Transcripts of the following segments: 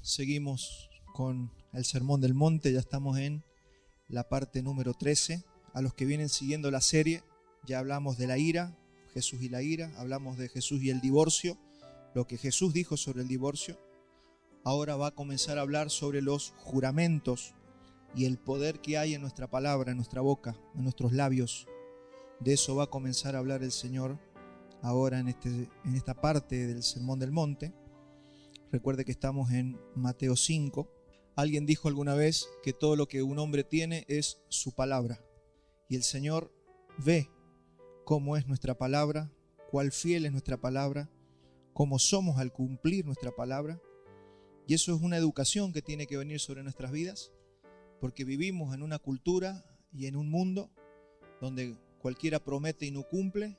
Seguimos con el Sermón del Monte, ya estamos en la parte número 13. A los que vienen siguiendo la serie, ya hablamos de la ira, Jesús y la ira, hablamos de Jesús y el divorcio, lo que Jesús dijo sobre el divorcio. Ahora va a comenzar a hablar sobre los juramentos y el poder que hay en nuestra palabra, en nuestra boca, en nuestros labios. De eso va a comenzar a hablar el Señor ahora en esta parte del Sermón del Monte. Recuerde que estamos en Mateo 5. Alguien dijo alguna vez que todo lo que un hombre tiene es su palabra. Y el Señor ve cómo es nuestra palabra, cuál fiel es nuestra palabra, cómo somos al cumplir nuestra palabra. Y eso es una educación que tiene que venir sobre nuestras vidas, porque vivimos en una cultura y en un mundo donde cualquiera promete y no cumple,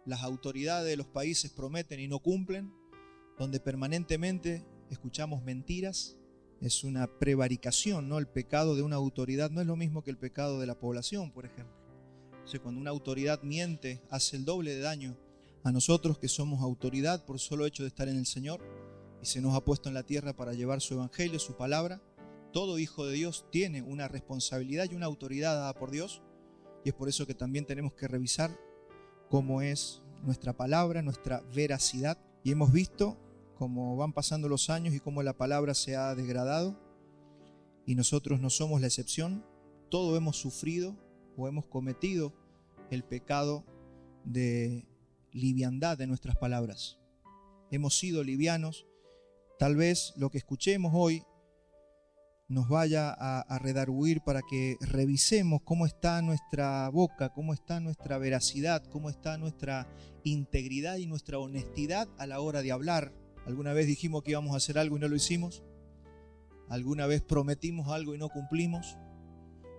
las autoridades de los países prometen y no cumplen, donde permanentemente escuchamos mentiras. Es una prevaricación, ¿no? El pecado de una autoridad no es lo mismo que el pecado de la población, por ejemplo. O sea, cuando una autoridad miente, hace el doble de daño a nosotros que somos autoridad por solo hecho de estar en el Señor y se nos ha puesto en la tierra para llevar su evangelio, su palabra. Todo hijo de Dios tiene una responsabilidad y una autoridad dada por Dios, y es por eso que también tenemos que revisar cómo es nuestra palabra, nuestra veracidad. Y hemos visto cómo van pasando los años y cómo la palabra se ha degradado, y nosotros no somos la excepción. Todos hemos sufrido o hemos cometido el pecado de liviandad de nuestras palabras. Hemos sido livianos. Tal vez lo que escuchemos hoy nos vaya a redarguir para que revisemos cómo está nuestra boca, cómo está nuestra veracidad, cómo está nuestra integridad y nuestra honestidad a la hora de hablar. ¿Alguna vez dijimos que íbamos a hacer algo y no lo hicimos? ¿Alguna vez prometimos algo y no cumplimos?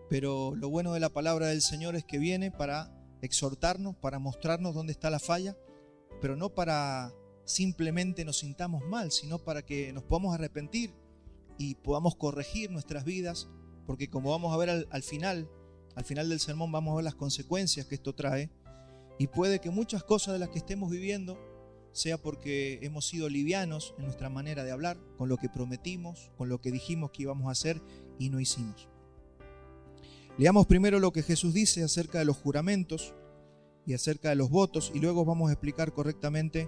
Pero lo bueno de la palabra del Señor es que viene para exhortarnos, para mostrarnos dónde está la falla, pero no para simplemente nos sintamos mal, sino para que nos podamos arrepentir y podamos corregir nuestras vidas, porque como vamos a ver al final del sermón, vamos a ver las consecuencias que esto trae, y puede que muchas cosas de las que estemos viviendo sea porque hemos sido livianos en nuestra manera de hablar, con lo que prometimos, con lo que dijimos que íbamos a hacer y no hicimos. Leamos primero lo que Jesús dice acerca de los juramentos y acerca de los votos, y luego vamos a explicar correctamente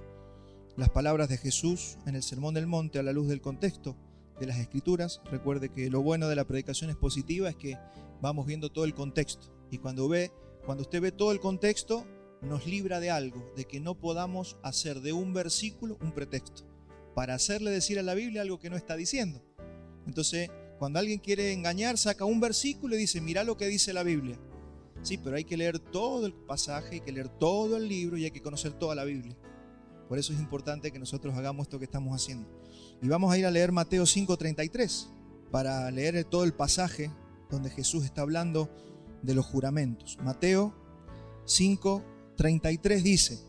las palabras de Jesús en el Sermón del Monte a la luz del contexto de las Escrituras. Recuerde que lo bueno de la predicación expositiva es que vamos viendo todo el contexto, y cuando usted ve todo el contexto, nos libra de algo, de que no podamos hacer de un versículo un pretexto para hacerle decir a la Biblia algo que no está diciendo. Entonces, cuando alguien quiere engañar, saca un versículo y dice: mira lo que dice la Biblia. Sí, pero hay que leer todo el pasaje, hay que leer todo el libro y hay que conocer toda la Biblia. Por eso es importante que nosotros hagamos esto que estamos haciendo. Y vamos a ir a leer Mateo 5:33 para leer todo el pasaje donde Jesús está hablando de los juramentos. Mateo 5:33 dice: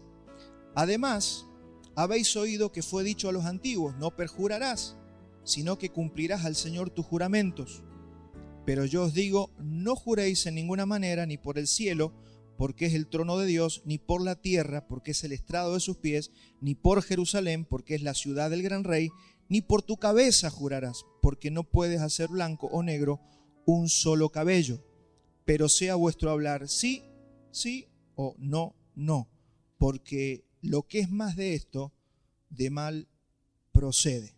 además, habéis oído que fue dicho a los antiguos: no perjurarás, sino que cumplirás al Señor tus juramentos. Pero yo os digo, no juréis en ninguna manera, ni por el cielo, porque es el trono de Dios, ni por la tierra, porque es el estrado de sus pies, ni por Jerusalén, porque es la ciudad del gran rey, ni por tu cabeza jurarás, porque no puedes hacer blanco o negro un solo cabello. Pero sea vuestro hablar sí, sí, o no, no, porque lo que es más de esto, de mal procede.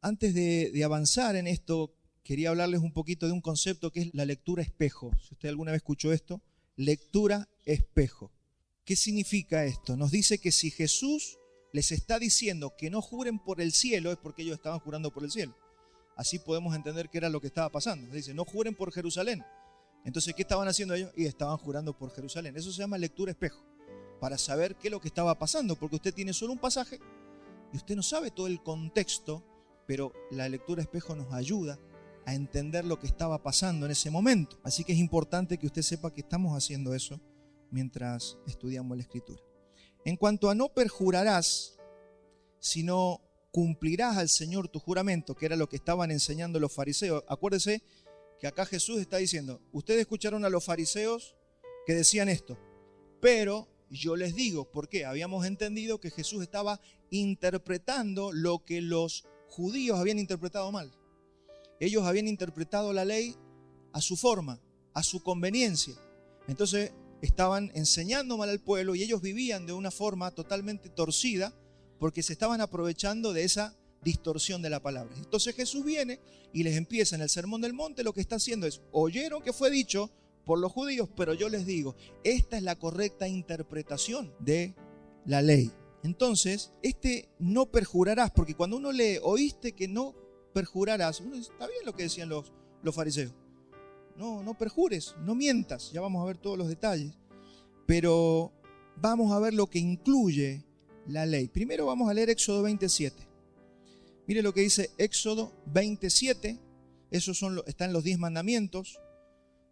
Antes de avanzar en esto, quería hablarles un poquito de un concepto que es la lectura espejo. Si usted alguna vez escuchó esto, lectura espejo. ¿Qué significa esto? Nos dice que si Jesús les está diciendo que no juren por el cielo, es porque ellos estaban jurando por el cielo. Así podemos entender qué era lo que estaba pasando. Dice: no juren por Jerusalén. Entonces, ¿qué estaban haciendo ellos? Y estaban jurando por Jerusalén. Eso se llama lectura espejo, para saber qué es lo que estaba pasando, porque usted tiene solo un pasaje y usted no sabe todo el contexto, pero la lectura espejo nos ayuda a entender lo que estaba pasando en ese momento. Así que es importante que usted sepa que estamos haciendo eso mientras estudiamos la Escritura. En cuanto a no perjurarás, sino cumplirás al Señor tu juramento, que era lo que estaban enseñando los fariseos. Acuérdese que acá Jesús está diciendo: ustedes escucharon a los fariseos que decían esto, pero, yo les digo. ¿Por qué? Habíamos entendido que Jesús estaba interpretando lo que los judíos habían interpretado mal. Ellos habían interpretado la ley a su forma, a su conveniencia. Entonces estaban enseñando mal al pueblo y ellos vivían de una forma totalmente torcida porque se estaban aprovechando de esa distorsión de la palabra. Entonces Jesús viene y les empieza en el Sermón del Monte. Lo que está haciendo es, oyeron que fue dicho por los judíos, pero yo les digo, esta es la correcta interpretación de la ley. Entonces, no perjurarás, porque cuando uno lee, oíste que no perjurarás, uno dice, está bien lo que decían los fariseos. No perjures, no mientas. Ya vamos a ver todos los detalles. Pero vamos a ver lo que incluye la ley. Primero vamos a leer Éxodo 27. Mire lo que dice Éxodo 27. Esos están los 10 mandamientos.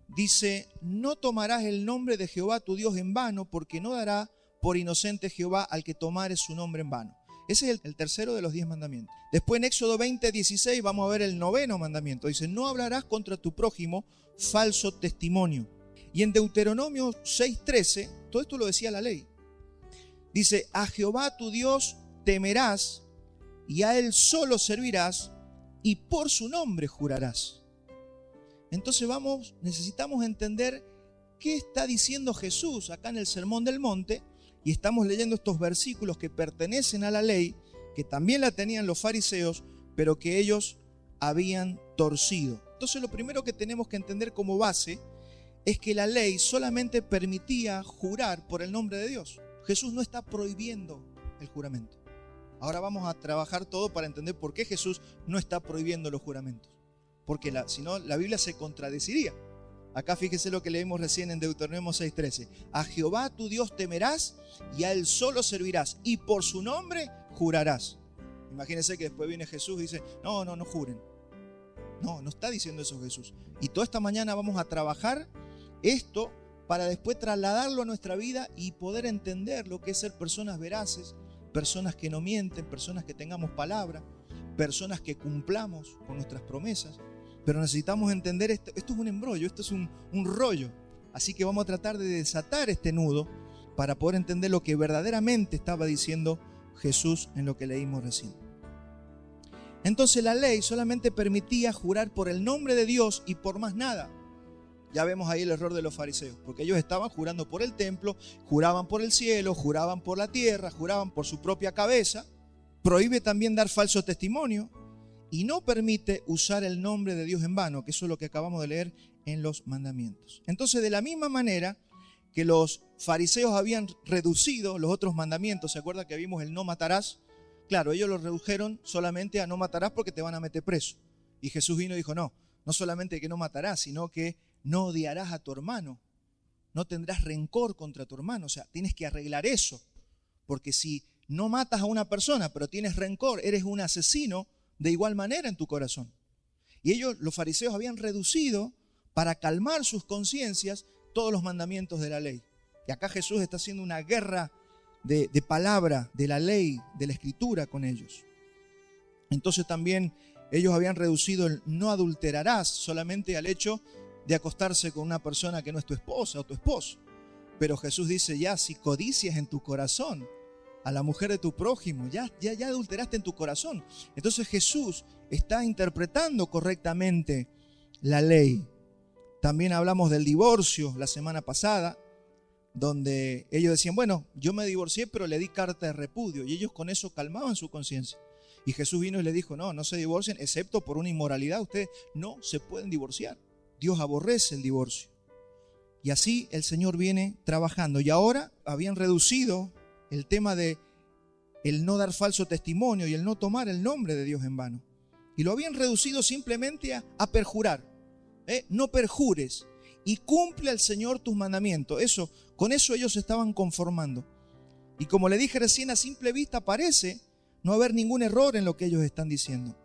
Dice, no tomarás el nombre de Jehová tu Dios en vano, porque no dará por inocente Jehová al que tomare su nombre en vano. Ese es el tercero de los 10 mandamientos. Después en Éxodo 20:16 vamos a ver el 9º mandamiento. Dice, no hablarás contra tu prójimo falso testimonio. Y en Deuteronomio 6:13, todo esto lo decía la ley. Dice, a Jehová tu Dios temerás y a él solo servirás y por su nombre jurarás. Entonces necesitamos entender qué está diciendo Jesús acá en el Sermón del Monte, y estamos leyendo estos versículos que pertenecen a la ley, que también la tenían los fariseos, pero que ellos habían torcido. Entonces lo primero que tenemos que entender como base es que la ley solamente permitía jurar por el nombre de Dios. Jesús no está prohibiendo el juramento. Ahora vamos a trabajar todo para entender por qué Jesús no está prohibiendo los juramentos. Porque si no, la Biblia se contradeciría. Acá fíjese lo que leímos recién en Deuteronomio 6:13. A Jehová tu Dios temerás y a él solo servirás y por su nombre jurarás. Imagínense que después viene Jesús y dice, no juren. No está diciendo eso Jesús. Y toda esta mañana vamos a trabajar esto para después trasladarlo a nuestra vida y poder entender lo que es ser personas veraces, personas que no mienten, personas que tengamos palabra, personas que cumplamos con nuestras promesas. Pero necesitamos entender esto es un embrollo, esto es un rollo. Así que vamos a tratar de desatar este nudo para poder entender lo que verdaderamente estaba diciendo Jesús en lo que leímos recién. Entonces la ley solamente permitía jurar por el nombre de Dios y por más nada. Ya vemos ahí el error de los fariseos, porque ellos estaban jurando por el templo, juraban por el cielo, juraban por la tierra, juraban por su propia cabeza. Prohíbe también dar falso testimonio. Y no permite usar el nombre de Dios en vano, que eso es lo que acabamos de leer en los mandamientos. Entonces, de la misma manera que los fariseos habían reducido los otros mandamientos, ¿se acuerda que vimos el no matarás? Claro, ellos lo redujeron solamente a no matarás porque te van a meter preso. Y Jesús vino y dijo, no solamente que no matarás, sino que no odiarás a tu hermano, no tendrás rencor contra tu hermano. O sea, tienes que arreglar eso, porque si no matas a una persona, pero tienes rencor, eres un asesino de igual manera en tu corazón. Y ellos, los fariseos, habían reducido para calmar sus conciencias todos los mandamientos de la ley. Y acá Jesús está haciendo una guerra de palabra, de la ley, de la escritura con ellos. Entonces también ellos habían reducido el no adulterarás solamente al hecho de acostarse con una persona que no es tu esposa o tu esposo. Pero Jesús dice, ya si codicias en tu corazón a la mujer de tu prójimo, ya adulteraste en tu corazón. Entonces Jesús está interpretando correctamente la ley. También hablamos del divorcio la semana pasada, donde ellos decían, bueno, yo me divorcié, pero le di carta de repudio, y ellos con eso calmaban su conciencia. Y Jesús vino y le dijo, no se divorcien, excepto por una inmoralidad, ustedes no se pueden divorciar. Dios aborrece el divorcio. Y así el Señor viene trabajando. Y ahora habían reducido el tema de el no dar falso testimonio y el no tomar el nombre de Dios en vano. Y lo habían reducido simplemente a perjurar. No perjures y cumple al Señor tus mandamientos. Con eso ellos se estaban conformando. Y como le dije recién, a simple vista parece no haber ningún error en lo que ellos están diciendo.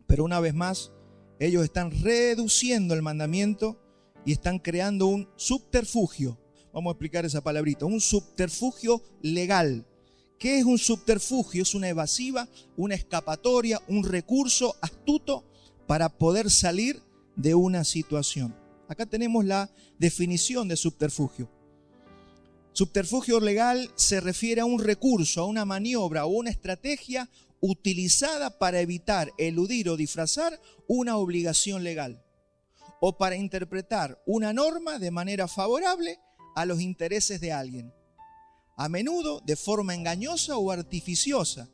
Pero una vez más, ellos están reduciendo el mandamiento y están creando un subterfugio. Vamos a explicar esa palabrita, un subterfugio legal. ¿Qué es un subterfugio? Es una evasiva, una escapatoria, un recurso astuto para poder salir de una situación. Acá tenemos la definición de subterfugio. Subterfugio legal se refiere a un recurso, a una maniobra o una estrategia utilizada para evitar, eludir o disfrazar una obligación legal o para interpretar una norma de manera favorable a los intereses de alguien, a menudo de forma engañosa o artificiosa.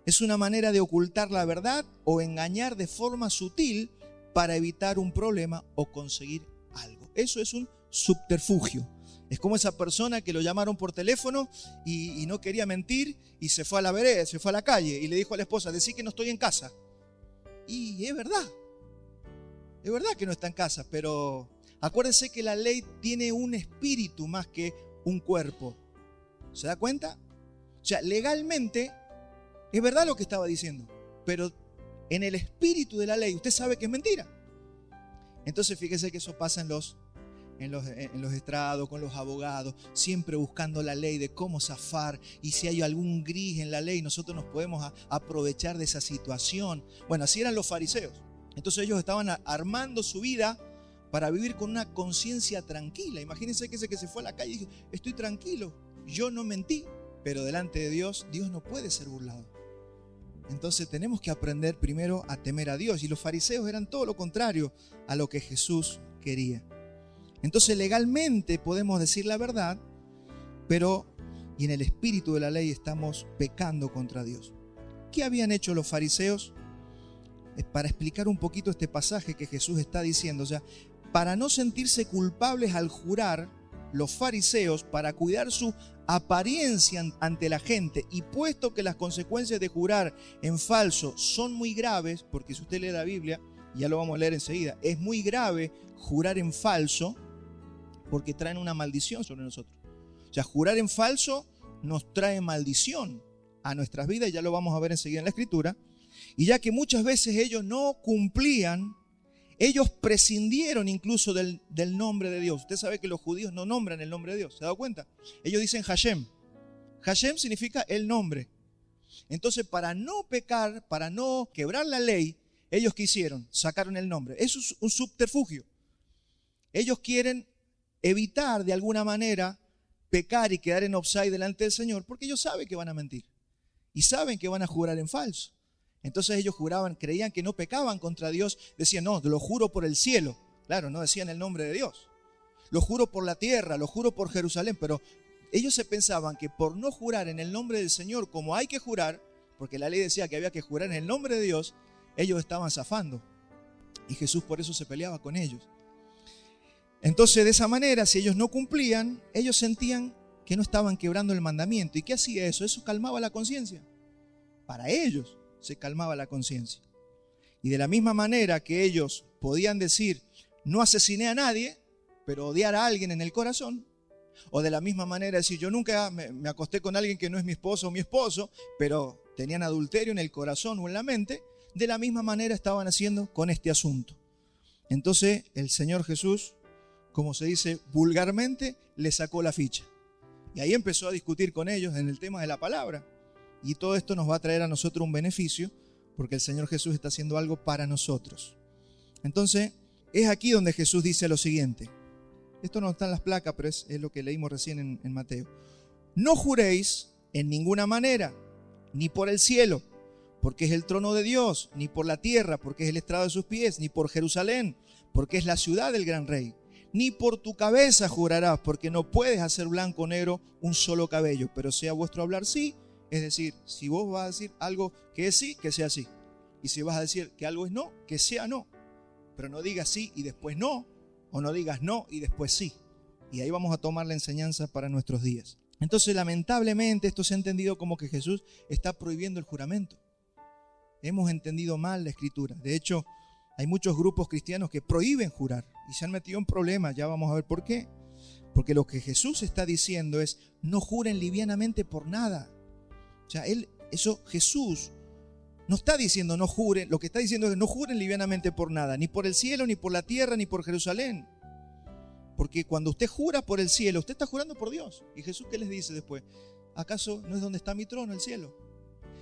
Es una manera de ocultar la verdad o engañar de forma sutil para evitar un problema o conseguir algo. Eso es un subterfugio. Es como esa persona que lo llamaron por teléfono y no quería mentir y se fue a la vereda, se fue a la calle y le dijo a la esposa, decí que no estoy en casa. Y es verdad que no está en casa, pero acuérdense que la ley tiene un espíritu más que un cuerpo. ¿Se da cuenta? O sea, legalmente es verdad lo que estaba diciendo, pero en el espíritu de la ley usted sabe que es mentira. Entonces fíjese que eso pasa en los estrados, con los abogados, siempre buscando la ley de cómo zafar, y si hay algún gris en la ley nosotros nos podemos aprovechar de esa situación. Bueno, así eran los fariseos. Entonces ellos estaban armando su vida para vivir con una conciencia tranquila. Imagínense que ese que se fue a la calle y dijo, estoy tranquilo, yo no mentí, pero delante de Dios, Dios no puede ser burlado. Entonces tenemos que aprender primero a temer a Dios, y los fariseos eran todo lo contrario a lo que Jesús quería. Entonces legalmente podemos decir la verdad, pero y en el espíritu de la ley estamos pecando contra Dios. ¿Qué habían hecho los fariseos? Para explicar un poquito este pasaje que Jesús está diciendo, o sea, para no sentirse culpables al jurar, los fariseos, para cuidar su apariencia ante la gente, y puesto que las consecuencias de jurar en falso son muy graves, porque si usted lee la Biblia, ya lo vamos a leer enseguida, es muy grave jurar en falso, porque traen una maldición sobre nosotros. O sea, jurar en falso nos trae maldición a nuestras vidas, y ya lo vamos a ver enseguida en la Escritura. Y ya que muchas veces ellos no cumplían, ellos prescindieron incluso del nombre de Dios. Usted sabe que los judíos no nombran el nombre de Dios, ¿se ha dado cuenta? Ellos dicen Hashem. Hashem significa el nombre. Entonces, para no pecar, para no quebrar la ley, ellos ¿qué hicieron? Sacaron el nombre. Eso es un subterfugio. Ellos quieren evitar de alguna manera pecar y quedar en offside delante del Señor, porque ellos saben que van a mentir y saben que van a jurar en falso. Entonces ellos juraban, creían que no pecaban contra Dios, decían, no, lo juro por el cielo. Claro, no decían el nombre de Dios. Lo juro por la tierra, lo juro por Jerusalén, pero ellos se pensaban que por no jurar en el nombre del Señor como hay que jurar, porque la ley decía que había que jurar en el nombre de Dios, ellos estaban zafando. Y Jesús por eso se peleaba con ellos. Entonces, de esa manera, si ellos no cumplían, ellos sentían que no estaban quebrando el mandamiento. ¿Y qué hacía eso? Eso calmaba la conciencia. Para ellos se calmaba la conciencia. Y de la misma manera que ellos podían decir, no asesiné a nadie, pero odiar a alguien en el corazón, o de la misma manera decir, yo nunca me acosté con alguien que no es mi esposo o mi esposo, pero tenían adulterio en el corazón o en la mente, de la misma manera estaban haciendo con este asunto. Entonces el Señor Jesús, como se dice vulgarmente, le sacó la ficha. Y ahí empezó a discutir con ellos en el tema de la palabra. Y todo esto nos va a traer a nosotros un beneficio, porque el Señor Jesús está haciendo algo para nosotros. Entonces, es aquí donde Jesús dice lo siguiente. Esto no está en las placas, pero es lo que leímos recién en Mateo. No juréis en ninguna manera, ni por el cielo, porque es el trono de Dios, ni por la tierra, porque es el estrado de sus pies, ni por Jerusalén, porque es la ciudad del gran rey. Ni por tu cabeza jurarás, porque no puedes hacer blanco o negro un solo cabello, pero sea vuestro hablar sí. Es decir, si vos vas a decir algo que es sí, que sea sí. Y si vas a decir que algo es no, que sea no. Pero no digas sí y después no, o no digas no y después sí. Y ahí vamos a tomar la enseñanza para nuestros días. Entonces, lamentablemente, esto se ha entendido como que Jesús está prohibiendo el juramento. Hemos entendido mal la Escritura. De hecho, hay muchos grupos cristianos que prohíben jurar y se han metido en problemas. Ya vamos a ver por qué. Porque lo que Jesús está diciendo es, no juren livianamente por nada. O sea, Jesús no está diciendo no juren, lo que está diciendo es no juren livianamente por nada, ni por el cielo, ni por la tierra, ni por Jerusalén. Porque cuando usted jura por el cielo, usted está jurando por Dios. ¿Y Jesús qué les dice después? ¿Acaso no es donde está mi trono, el cielo?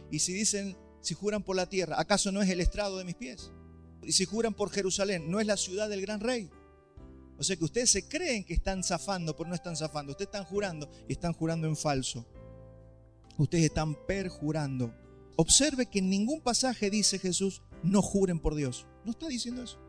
Y si juran por la tierra, ¿acaso no es el estrado de mis pies? Y si juran por Jerusalén, ¿no es la ciudad del gran rey? O sea que ustedes se creen que están zafando, pero no están zafando. Ustedes están jurando y están jurando en falso. Ustedes están perjurando. Observe que en ningún pasaje dice Jesús, no juren por Dios. No está diciendo eso.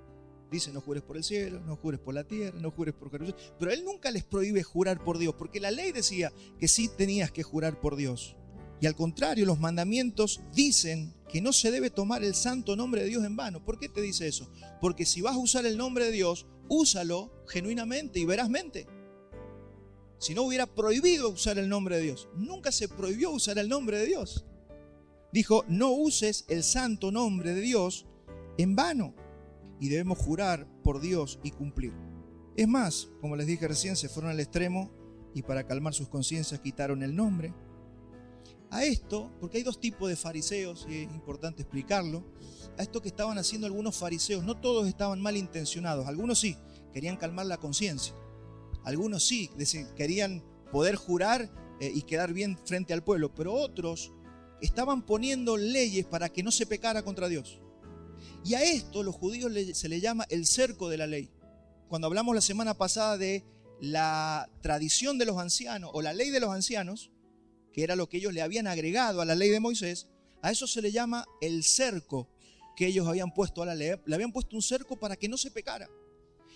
Dice, no jures por el cielo, no jures por la tierra, no jures por Jerusalén. Pero Él nunca les prohíbe jurar por Dios, porque la ley decía que sí tenías que jurar por Dios. Y al contrario, los mandamientos dicen que no se debe tomar el santo nombre de Dios en vano. ¿Por qué te dice eso? Porque si vas a usar el nombre de Dios, úsalo genuinamente y verazmente. Si no, hubiera prohibido usar el nombre de Dios. Nunca se prohibió usar el nombre de Dios. Dijo, no uses el santo nombre de Dios en vano. Y debemos jurar por Dios y cumplir. Es más, como les dije recién, se fueron al extremo y para calmar sus conciencias quitaron el nombre. A esto, porque hay dos tipos de fariseos, y es importante explicarlo, a esto que estaban haciendo algunos fariseos, no todos estaban malintencionados, algunos sí, querían calmar la conciencia, algunos sí, querían poder jurar y quedar bien frente al pueblo, pero otros estaban poniendo leyes para que no se pecara contra Dios. Y a esto los judíos se le llama el cerco de la ley. Cuando hablamos la semana pasada de la tradición de los ancianos o la ley de los ancianos, que era lo que ellos le habían agregado a la ley de Moisés, a eso se le llama el cerco que ellos habían puesto a la ley. Le habían puesto un cerco para que no se pecara.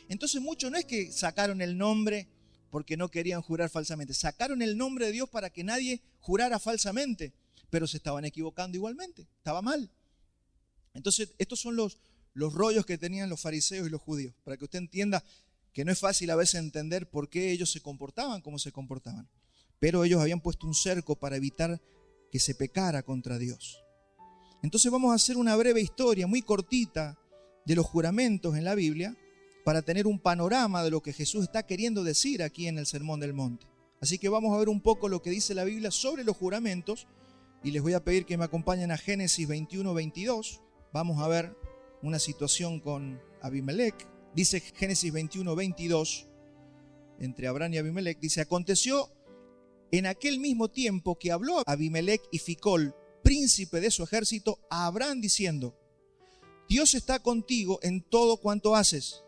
Entonces muchos no es que sacaron el nombre porque no querían jurar falsamente, sacaron el nombre de Dios para que nadie jurara falsamente, pero se estaban equivocando igualmente, estaba mal. Entonces estos son los rollos que tenían los fariseos y los judíos, para que usted entienda que no es fácil a veces entender por qué ellos se comportaban como se comportaban. Pero ellos habían puesto un cerco para evitar que se pecara contra Dios. Entonces vamos a hacer una breve historia muy cortita de los juramentos en la Biblia para tener un panorama de lo que Jesús está queriendo decir aquí en el Sermón del Monte. Así que vamos a ver un poco lo que dice la Biblia sobre los juramentos y les voy a pedir que me acompañen a Génesis 21-22. Vamos a ver una situación con Abimelec. Dice Génesis 21-22, entre Abraham y Abimelec, dice, aconteció en aquel mismo tiempo que habló Abimelec y Ficol, príncipe de su ejército, a Abraham diciendo, Dios está contigo en todo cuanto haces.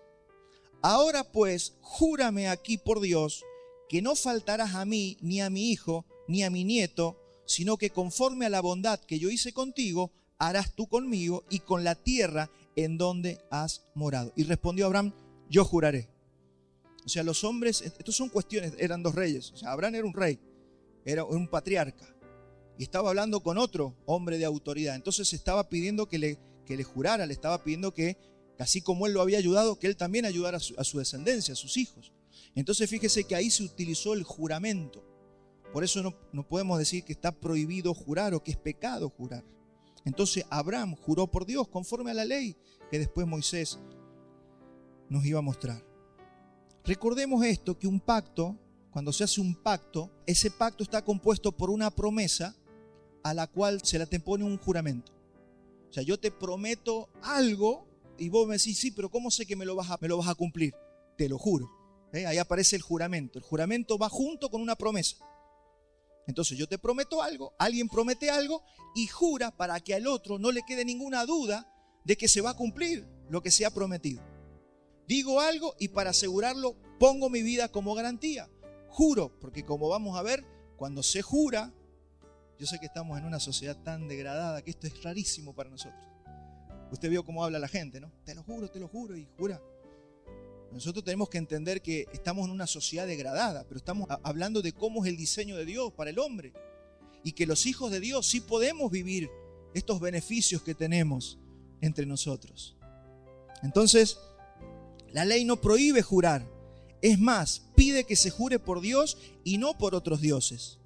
Ahora pues, júrame aquí por Dios, que no faltarás a mí, ni a mi hijo, ni a mi nieto, sino que conforme a la bondad que yo hice contigo, harás tú conmigo y con la tierra en donde has morado. Y respondió Abraham, yo juraré. O sea, los hombres, estos son cuestiones, eran dos reyes. O sea, Abraham era un rey, era un patriarca. Y estaba hablando con otro hombre de autoridad. Entonces estaba pidiendo que le jurara, le estaba pidiendo que, así como él lo había ayudado, que él también ayudara a su descendencia, a sus hijos. Entonces fíjese que ahí se utilizó el juramento. Por eso no podemos decir que está prohibido jurar o que es pecado jurar. Entonces Abraham juró por Dios conforme a la ley que después Moisés nos iba a mostrar. Recordemos esto, que un pacto, cuando se hace un pacto, ese pacto está compuesto por una promesa a la cual se le pone un juramento. O sea, yo te prometo algo y vos me decís, sí, pero ¿cómo sé que me lo vas a cumplir? Te lo juro. Ahí aparece el juramento. El juramento va junto con una promesa. Entonces yo te prometo algo, alguien promete algo y jura para que al otro no le quede ninguna duda de que se va a cumplir lo que se ha prometido. Digo algo y para asegurarlo pongo mi vida como garantía. Juro, porque como vamos a ver, cuando se jura, yo sé que estamos en una sociedad tan degradada que esto es rarísimo para nosotros. Usted vio cómo habla la gente, ¿no? Te lo juro y jura. Nosotros tenemos que entender que estamos en una sociedad degradada, pero estamos hablando de cómo es el diseño de Dios para el hombre y que los hijos de Dios sí podemos vivir estos beneficios que tenemos entre nosotros. Entonces, la ley no prohíbe jurar, es más, pide que se jure por Dios y no por otros dioses.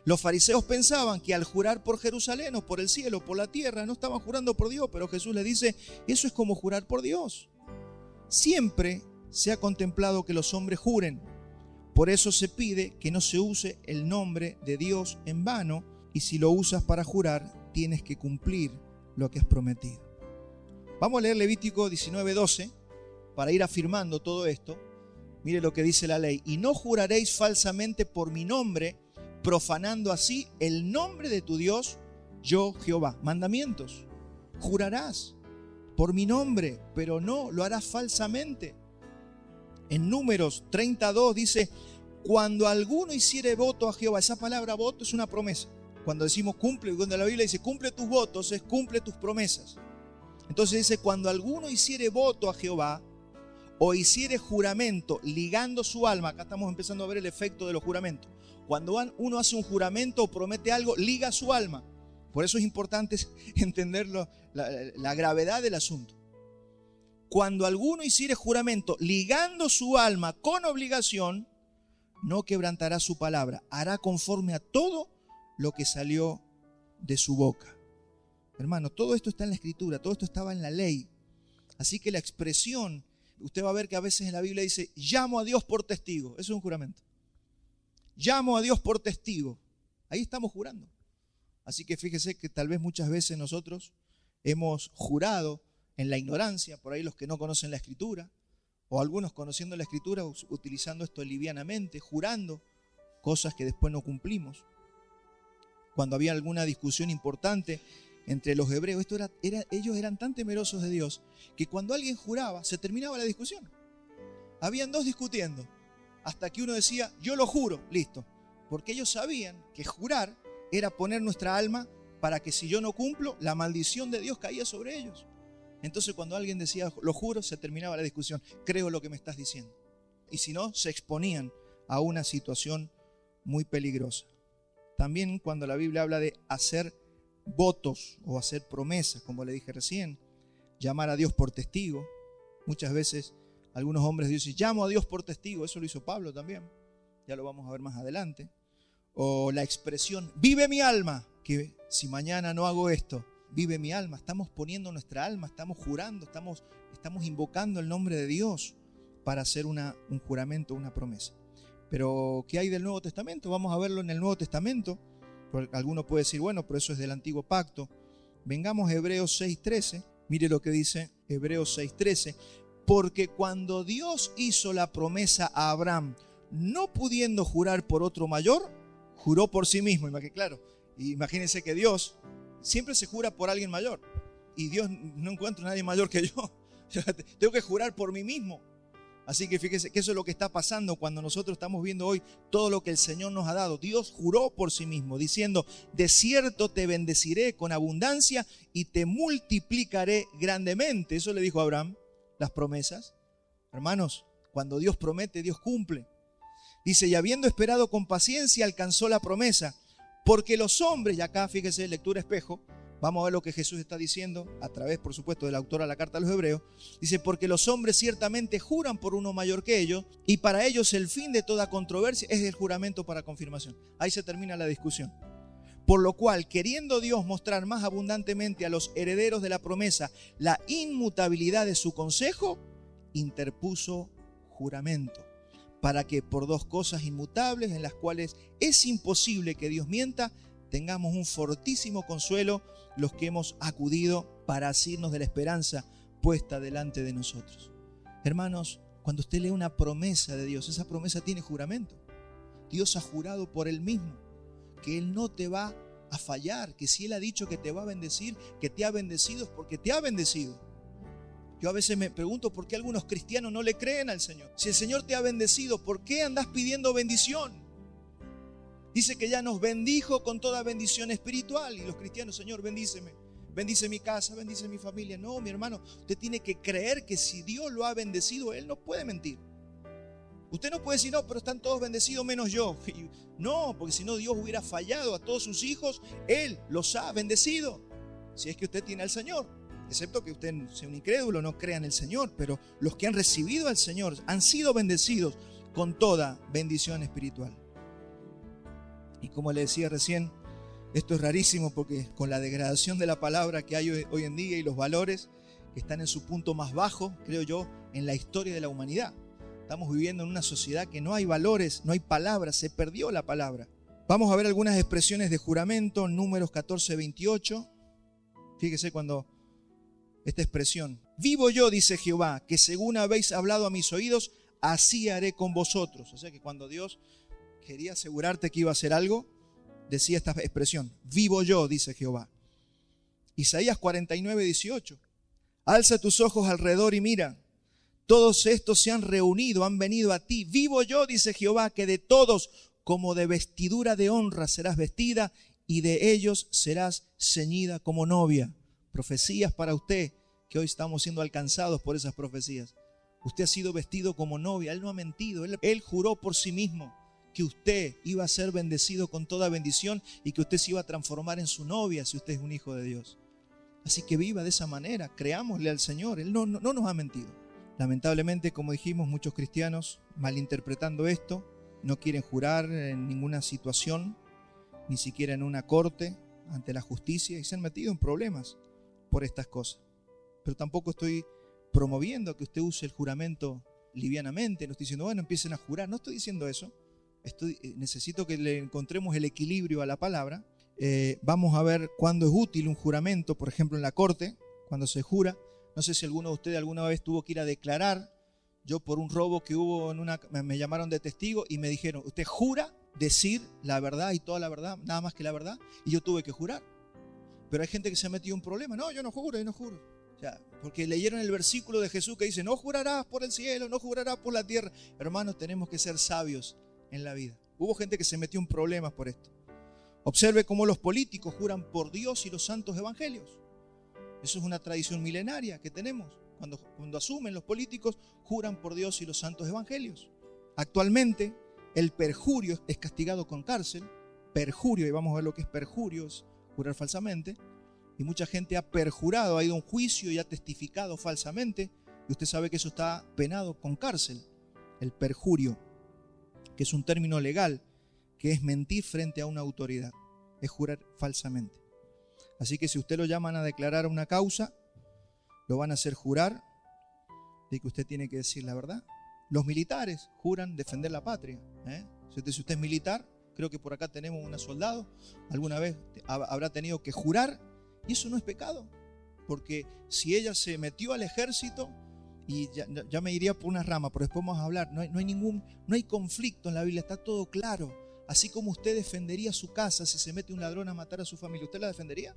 Los fariseos pensaban que al jurar por Jerusalén o por el cielo o por la tierra no estaban jurando por Dios, pero Jesús les dice, eso es como jurar por Dios. Siempre se ha contemplado que los hombres juren. Por eso se pide que no se use el nombre de Dios en vano y si lo usas para jurar, tienes que cumplir lo que has prometido. Vamos a leer Levítico 19:12 para ir afirmando todo esto. Mire lo que dice la ley. Y no juraréis falsamente por mi nombre, profanando así el nombre de tu Dios, yo Jehová. Mandamientos. Jurarás por mi nombre, pero no lo harás falsamente. En Números 32 dice, cuando alguno hiciere voto a Jehová, esa palabra voto es una promesa. Cuando decimos cumple, cuando la Biblia dice cumple tus votos, es cumple tus promesas. Entonces dice, cuando alguno hiciere voto a Jehová, o hiciere juramento ligando su alma, acá estamos empezando a ver el efecto de los juramentos. Cuando uno hace un juramento o promete algo, liga su alma. Por eso es importante entender la gravedad del asunto. Cuando alguno hiciere juramento ligando su alma con obligación, no quebrantará su palabra, hará conforme a todo lo que salió de su boca. Hermano, todo esto está en la Escritura, todo esto estaba en la ley. Así que la expresión, usted va a ver que a veces en la Biblia dice, llamo a Dios por testigo. Eso es un juramento. Llamo a Dios por testigo. Ahí estamos jurando. Así que fíjese que tal vez muchas veces nosotros hemos jurado en la ignorancia, por ahí los que no conocen la Escritura, o algunos conociendo la Escritura, utilizando esto livianamente, jurando cosas que después no cumplimos. Cuando había alguna discusión importante entre los hebreos, ellos eran tan temerosos de Dios que cuando alguien juraba se terminaba la discusión. Habían dos discutiendo hasta que uno decía, yo lo juro, listo. Porque ellos sabían que jurar era poner nuestra alma para que si yo no cumplo, la maldición de Dios caía sobre ellos. Entonces cuando alguien decía, lo juro, se terminaba la discusión. Creo lo que me estás diciendo. Y si no, se exponían a una situación muy peligrosa. También cuando la Biblia habla de hacer votos o hacer promesas, como le dije recién, llamar a Dios por testigo. Muchas veces algunos hombres dicen, llamo a Dios por testigo. Eso lo hizo Pablo también. Ya lo vamos a ver más adelante. O la expresión, vive mi alma, que si mañana no hago esto, vive mi alma. Estamos poniendo nuestra alma, estamos jurando, estamos invocando el nombre de Dios para hacer un juramento, una promesa. Pero ¿qué hay del Nuevo Testamento? Vamos a verlo en el Nuevo Testamento. Porque alguno puede decir, bueno, pero eso es del Antiguo Pacto. Vengamos a Hebreos 6:13. Mire lo que dice Hebreos 6:13. Porque cuando Dios hizo la promesa a Abraham, no pudiendo jurar por otro mayor, juró por sí mismo. Claro, imagínense que Dios siempre se jura por alguien mayor. Y Dios no encuentra a nadie mayor que yo. Tengo que jurar por mí mismo. Así que fíjese que eso es lo que está pasando cuando nosotros estamos viendo hoy todo lo que el Señor nos ha dado. Dios juró por sí mismo, diciendo, de cierto te bendeciré con abundancia y te multiplicaré grandemente. Eso le dijo a Abraham, las promesas. Hermanos, cuando Dios promete, Dios cumple. Dice, y habiendo esperado con paciencia, alcanzó la promesa. Porque los hombres, y acá fíjese, lectura espejo, vamos a ver lo que Jesús está diciendo a través, por supuesto, del autor a la carta a los hebreos. Dice, porque los hombres ciertamente juran por uno mayor que ellos, y para ellos el fin de toda controversia es el juramento para confirmación. Ahí se termina la discusión. Por lo cual, queriendo Dios mostrar más abundantemente a los herederos de la promesa la inmutabilidad de su consejo, interpuso juramento, para que por dos cosas inmutables en las cuales es imposible que Dios mienta, tengamos un fortísimo consuelo los que hemos acudido para asirnos de la esperanza puesta delante de nosotros. Hermanos, cuando usted lee una promesa de Dios, esa promesa tiene juramento. Dios ha jurado por Él mismo que Él no te va a fallar, que si Él ha dicho que te va a bendecir, que te ha bendecido, es porque te ha bendecido. Yo a veces me pregunto por qué algunos cristianos no le creen al Señor. Si el Señor te ha bendecido, ¿por qué andas pidiendo bendición? Dice que ya nos bendijo con toda bendición espiritual. Y los cristianos, Señor, bendíceme. Bendice mi casa, bendice mi familia. No, mi hermano, usted tiene que creer que si Dios lo ha bendecido, Él no puede mentir. Usted no puede decir, no, pero están todos bendecidos menos yo. No, porque si no Dios hubiera fallado a todos sus hijos. Él los ha bendecido. Si es que usted tiene al Señor. Excepto que usted sea un incrédulo, no crea en el Señor. Pero los que han recibido al Señor han sido bendecidos con toda bendición espiritual. Y como le decía recién, esto es rarísimo porque con la degradación de la palabra que hay hoy en día y los valores que están en su punto más bajo, creo yo, en la historia de la humanidad. Estamos viviendo en una sociedad que no hay valores, no hay palabras, se perdió la palabra. Vamos a ver algunas expresiones de juramento, Números 14:28. Fíjese cuando esta expresión, vivo yo, dice Jehová, que según habéis hablado a mis oídos, así haré con vosotros. O sea que cuando Dios quería asegurarte que iba a hacer algo, decía esta expresión, vivo yo, dice Jehová. Isaías 49:18, alza tus ojos alrededor y mira, todos estos se han reunido, han venido a ti. Vivo yo, dice Jehová, que de todos como de vestidura de honra serás vestida y de ellos serás ceñida como novia. Profecías para usted, que hoy estamos siendo alcanzados por esas profecías. Usted ha sido vestido como novia, Él no ha mentido, Él juró por sí mismo que usted iba a ser bendecido con toda bendición y que usted se iba a transformar en su novia si usted es un hijo de Dios. Así que viva de esa manera, creámosle al Señor, Él no nos ha mentido. Lamentablemente, como dijimos, muchos cristianos, malinterpretando esto, no quieren jurar en ninguna situación, ni siquiera en una corte, ante la justicia, y se han metido en problemas por estas cosas. Pero tampoco estoy promoviendo que usted use el juramento livianamente, no estoy diciendo, bueno, empiecen a jurar, no estoy diciendo eso. Necesito que le encontremos el equilibrio a la palabra. Vamos a ver cuándo es útil un juramento, por ejemplo en la corte, cuando se jura. No sé si alguno de ustedes alguna vez tuvo que ir a declarar. Yo por un robo que hubo me llamaron de testigo y me dijeron, ¿usted jura decir la verdad y toda la verdad, nada más que la verdad? Y yo tuve que jurar. Pero hay gente que se ha metido en un problema. No, yo no juro. O sea, porque leyeron el versículo de Jesús que dice, no jurarás por el cielo, no jurarás por la tierra. Hermanos, tenemos que ser sabios en la vida. Hubo gente que se metió en problemas por esto. Observe cómo los políticos juran por Dios y los santos evangelios. Eso es una tradición milenaria que tenemos. Cuando asumen los políticos, juran por Dios y los santos evangelios. Actualmente, el perjurio es castigado con cárcel. Perjurio, y vamos a ver lo que es perjurio, es jurar falsamente. Y mucha gente ha perjurado, ha ido a un juicio y ha testificado falsamente. Y usted sabe que eso está penado con cárcel. El perjurio, que es un término legal, que es mentir frente a una autoridad, es jurar falsamente. Así que si usted lo llaman a declarar una causa, lo van a hacer jurar de que usted tiene que decir la verdad. Los militares juran defender la patria. Si usted es militar, creo que por acá tenemos una soldado, alguna vez habrá tenido que jurar, y eso no es pecado, porque si ella se metió al ejército, y ya me iría por una rama, pero después vamos a hablar, no hay conflicto en la Biblia, está todo claro. Así como usted defendería su casa si se mete un ladrón a matar a su familia, ¿usted la defendería?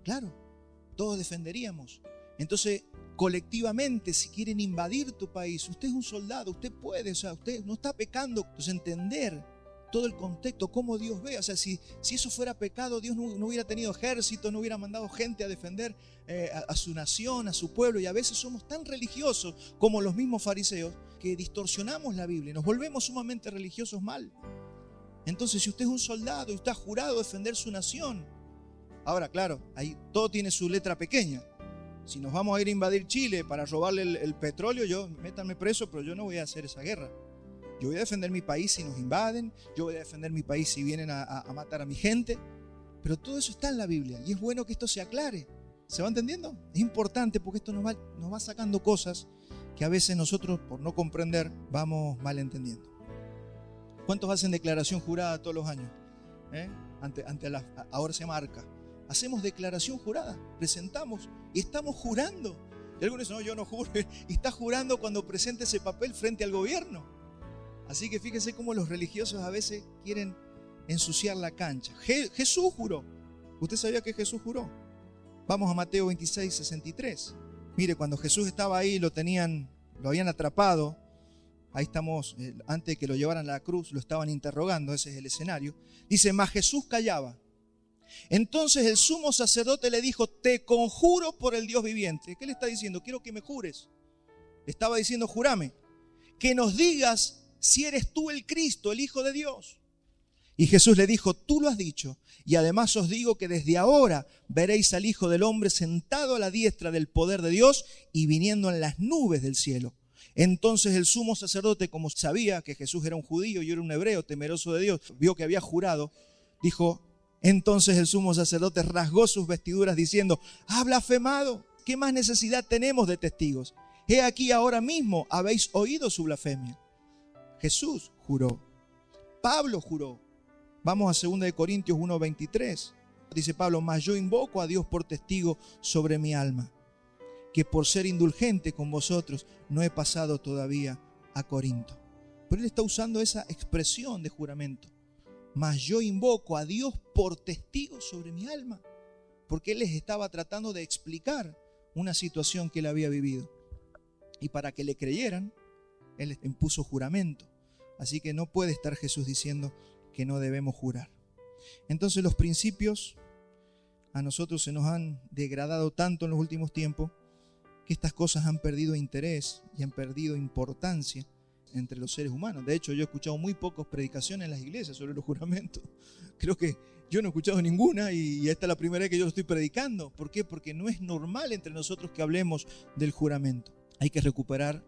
Claro, todos defenderíamos. Entonces, colectivamente, si quieren invadir tu país, usted es un soldado, usted puede, o sea, usted no está pecando. Entonces, entender todo el contexto, cómo Dios ve. O sea, si eso fuera pecado, Dios no hubiera tenido ejército, no hubiera mandado gente a defender a su nación, a su pueblo. Y a veces somos tan religiosos como los mismos fariseos que distorsionamos la Biblia y nos volvemos sumamente religiosos mal. Entonces, si usted es un soldado y usted ha jurado defender su nación, ahora, claro, ahí todo tiene su letra pequeña. Si nos vamos a ir a invadir Chile para robarle el petróleo, métanme preso, pero yo no voy a hacer esa guerra. Yo voy a defender mi país si nos invaden, yo voy a defender mi país si vienen a matar a mi gente. Pero todo eso está en la Biblia y es bueno que esto se aclare. ¿Se va entendiendo? Es importante porque esto nos va sacando cosas que a veces nosotros, por no comprender, vamos malentendiendo. ¿Cuántos hacen declaración jurada todos los años? Ahora se llama ARCA. Hacemos declaración jurada, presentamos y estamos jurando. Y algunos dicen, no, yo no juro. Y está jurando cuando presenta ese papel frente al gobierno. Así que fíjese cómo los religiosos a veces quieren ensuciar la cancha. Jesús juró. ¿Usted sabía que Jesús juró? Vamos a Mateo 26, 63. Mire, cuando Jesús estaba ahí, lo habían atrapado. Ahí estamos, antes de que lo llevaran a la cruz, lo estaban interrogando, ese es el escenario. Dice, mas Jesús callaba. Entonces el sumo sacerdote le dijo, te conjuro por el Dios viviente. ¿Qué le está diciendo? Quiero que me jures. Le estaba diciendo, jurame, que nos digas si eres tú el Cristo, el Hijo de Dios. Y Jesús le dijo, tú lo has dicho, y además os digo que desde ahora veréis al Hijo del Hombre sentado a la diestra del poder de Dios y viniendo en las nubes del cielo. Entonces el sumo sacerdote, como sabía que Jesús era un judío y era un hebreo temeroso de Dios, vio que había jurado, dijo, entonces el sumo sacerdote rasgó sus vestiduras diciendo, ha blasfemado, ¿qué más necesidad tenemos de testigos? He aquí ahora mismo habéis oído su blasfemia. Jesús juró, Pablo juró. Vamos a 2 Corintios 1:23. Dice Pablo, mas yo invoco a Dios por testigo sobre mi alma, que por ser indulgente con vosotros no he pasado todavía a Corinto. Pero él está usando esa expresión de juramento. Mas yo invoco a Dios por testigo sobre mi alma, porque él les estaba tratando de explicar una situación que él había vivido. Y para que le creyeran, Él impuso juramento. Así que no puede estar Jesús diciendo que no debemos jurar. Entonces los principios a nosotros se nos han degradado tanto en los últimos tiempos que estas cosas han perdido interés y han perdido importancia entre los seres humanos. De hecho, yo he escuchado muy pocas predicaciones en las iglesias sobre los juramentos. Creo que yo no he escuchado ninguna y esta es la primera vez que yo lo estoy predicando. ¿Por qué? Porque no es normal entre nosotros que hablemos del juramento. Hay que recuperar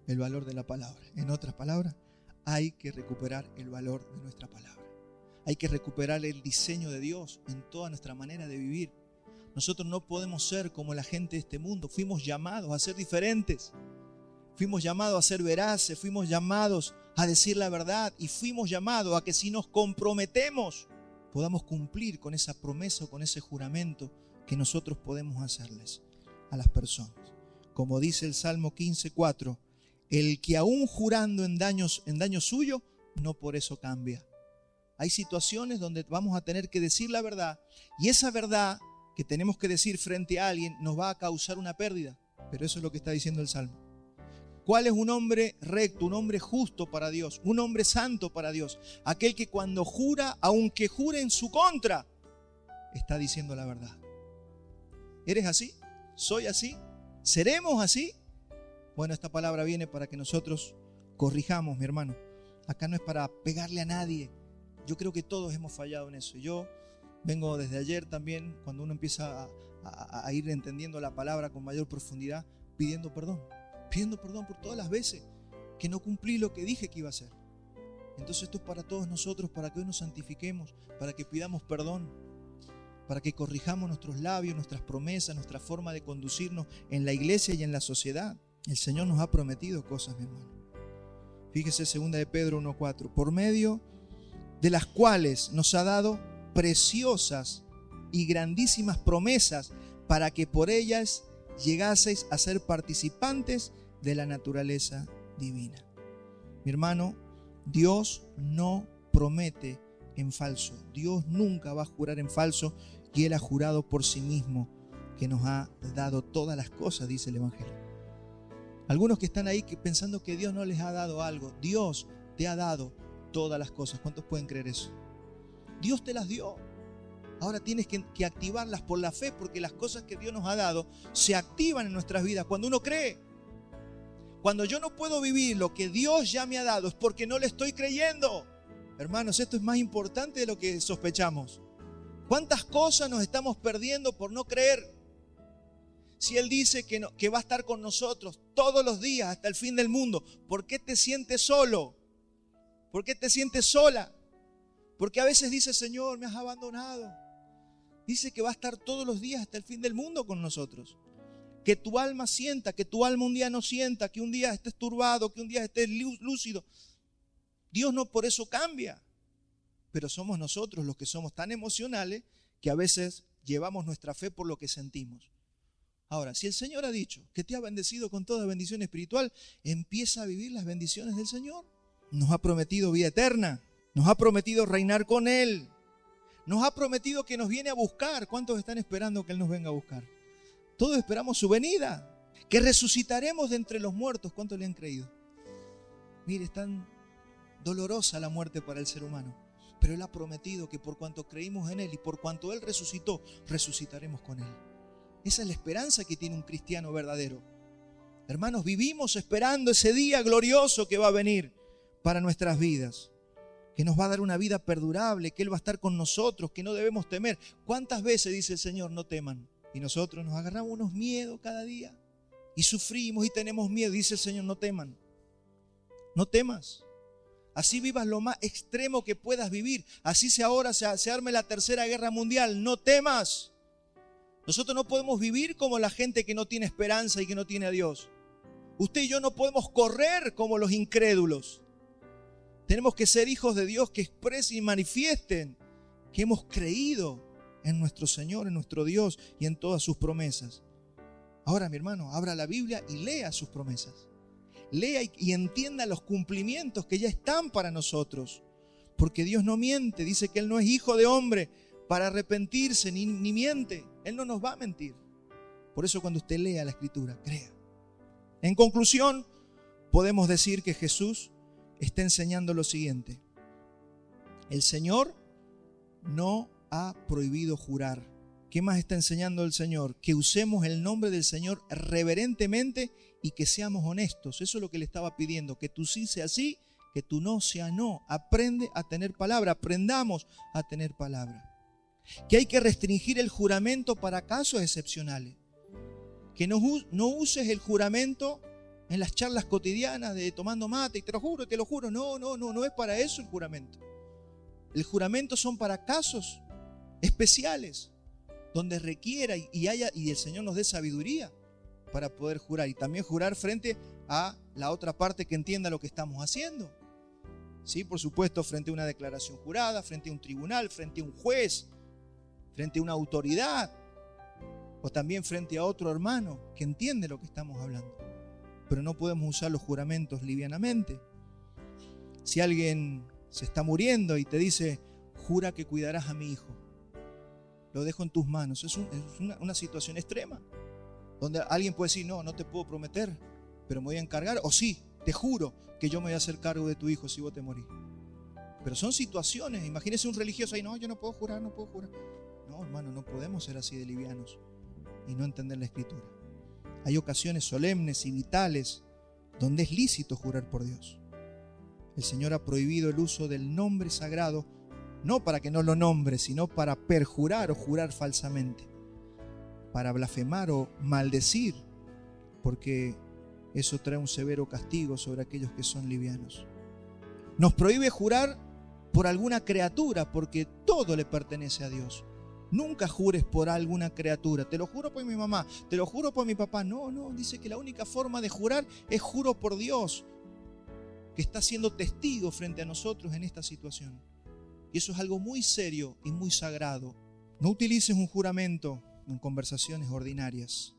el valor de la palabra. En otras palabras, hay que recuperar el valor de nuestra palabra. Hay que recuperar el diseño de Dios en toda nuestra manera de vivir. Nosotros no podemos ser como la gente de este mundo. Fuimos llamados a ser diferentes. Fuimos llamados a ser veraces. Fuimos llamados a decir la verdad. Y fuimos llamados a que si nos comprometemos, podamos cumplir con esa promesa o con ese juramento que nosotros podemos hacerles a las personas. Como dice el Salmo 15:4, el que aún jurando en daño suyo, no por eso cambia. Hay situaciones donde vamos a tener que decir la verdad y esa verdad que tenemos que decir frente a alguien nos va a causar una pérdida. Pero eso es lo que está diciendo el Salmo. ¿Cuál es un hombre recto, un hombre justo para Dios, un hombre santo para Dios? Aquel que cuando jura, aunque jure en su contra, está diciendo la verdad. ¿Eres así? ¿Soy así? ¿Seremos así? Bueno, esta palabra viene para que nosotros corrijamos, mi hermano. Acá no es para pegarle a nadie. Yo creo que todos hemos fallado en eso. Yo vengo desde ayer también, cuando uno empieza a ir entendiendo la palabra con mayor profundidad, pidiendo perdón por todas las veces que no cumplí lo que dije que iba a hacer. Entonces esto es para todos nosotros, para que hoy nos santifiquemos, para que pidamos perdón, para que corrijamos nuestros labios, nuestras promesas, nuestra forma de conducirnos en la iglesia y en la sociedad. El Señor nos ha prometido cosas, mi hermano. Fíjese 2 de Pedro 1:4, por medio de las cuales nos ha dado preciosas y grandísimas promesas para que por ellas llegaseis a ser participantes de la naturaleza divina. Mi hermano, Dios no promete en falso. Dios nunca va a jurar en falso y Él ha jurado por sí mismo que nos ha dado todas las cosas, dice el Evangelio. Algunos que están ahí pensando que Dios no les ha dado algo. Dios te ha dado todas las cosas. ¿Cuántos pueden creer eso? Dios te las dio. Ahora tienes que activarlas por la fe, porque las cosas que Dios nos ha dado se activan en nuestras vidas cuando uno cree. Cuando yo no puedo vivir lo que Dios ya me ha dado es porque no le estoy creyendo. Hermanos, esto es más importante de lo que sospechamos. ¿Cuántas cosas nos estamos perdiendo por no creer? Si Él dice que va a estar con nosotros todos los días hasta el fin del mundo, ¿por qué te sientes solo? ¿Por qué te sientes sola? Porque a veces dice, Señor, me has abandonado. Dice que va a estar todos los días hasta el fin del mundo con nosotros. Que tu alma sienta, que tu alma un día no sienta, que un día estés turbado, que un día estés lúcido. Dios no por eso cambia. Pero somos nosotros los que somos tan emocionales que a veces llevamos nuestra fe por lo que sentimos. Ahora, si el Señor ha dicho que te ha bendecido con toda bendición espiritual, empieza a vivir las bendiciones del Señor. Nos ha prometido vida eterna. Nos ha prometido reinar con Él. Nos ha prometido que nos viene a buscar. ¿Cuántos están esperando que Él nos venga a buscar? Todos esperamos su venida. Que resucitaremos de entre los muertos. ¿Cuántos le han creído? Mire, es tan dolorosa la muerte para el ser humano. Pero Él ha prometido que por cuanto creímos en Él y por cuanto Él resucitó, resucitaremos con Él. Esa es la esperanza que tiene un cristiano verdadero. Hermanos, vivimos esperando ese día glorioso que va a venir para nuestras vidas. Que nos va a dar una vida perdurable, que Él va a estar con nosotros, que no debemos temer. ¿Cuántas veces dice el Señor, no teman? Y nosotros nos agarramos unos miedos cada día. Y sufrimos y tenemos miedo. Dice el Señor, no teman. No temas. Así vivas lo más extremo que puedas vivir. Así ahora se arme la tercera guerra mundial. No temas. Nosotros no podemos vivir como la gente que no tiene esperanza y que no tiene a Dios. Usted y yo no podemos correr como los incrédulos. Tenemos que ser hijos de Dios que expresen y manifiesten que hemos creído en nuestro Señor, en nuestro Dios y en todas sus promesas. Ahora, mi hermano, abra la Biblia y lea sus promesas. Lea y entienda los cumplimientos que ya están para nosotros. Porque Dios no miente, dice que Él no es hijo de hombre para arrepentirse, ni miente. Él no nos va a mentir. Por eso cuando usted lea la Escritura, crea. En conclusión, podemos decir que Jesús está enseñando lo siguiente. El Señor no ha prohibido jurar. ¿Qué más está enseñando el Señor? Que usemos el nombre del Señor reverentemente y que seamos honestos. Eso es lo que le estaba pidiendo, que tu sí sea sí, que tu no sea no. Aprende a tener palabra, aprendamos a tener palabra. Que hay que restringir el juramento para casos excepcionales. Que no uses el juramento en las charlas cotidianas de tomando mate y te lo juro. No es para eso el juramento. El juramento son para casos especiales, donde requiera y el Señor nos dé sabiduría para poder jurar. Y también jurar frente a la otra parte que entienda lo que estamos haciendo. Sí, por supuesto, frente a una declaración jurada, frente a un tribunal, frente a un juez, frente a una autoridad, o también frente a otro hermano que entiende lo que estamos hablando. Pero no podemos usar los juramentos livianamente. Si alguien se está muriendo y te dice, jura que cuidarás a mi hijo, lo dejo en tus manos. Es una situación extrema, donde alguien puede decir, no te puedo prometer, pero me voy a encargar, o sí, te juro que yo me voy a hacer cargo de tu hijo si vos te morís. Pero son situaciones, imagínese un religioso ahí, no, yo no puedo jurar. No, hermano, no podemos ser así de livianos y no entender la Escritura. Hay ocasiones solemnes y vitales donde es lícito jurar por Dios. El Señor ha prohibido el uso del nombre sagrado, no para que no lo nombre, sino para perjurar o jurar falsamente, para blasfemar o maldecir, porque eso trae un severo castigo sobre aquellos que son livianos. Nos prohíbe jurar por alguna criatura, porque todo le pertenece a Dios. Nunca jures por alguna criatura. Te lo juro por mi mamá, te lo juro por mi papá. No, dice que la única forma de jurar es juro por Dios, que está siendo testigo frente a nosotros en esta situación. Y eso es algo muy serio y muy sagrado. No utilices un juramento en conversaciones ordinarias.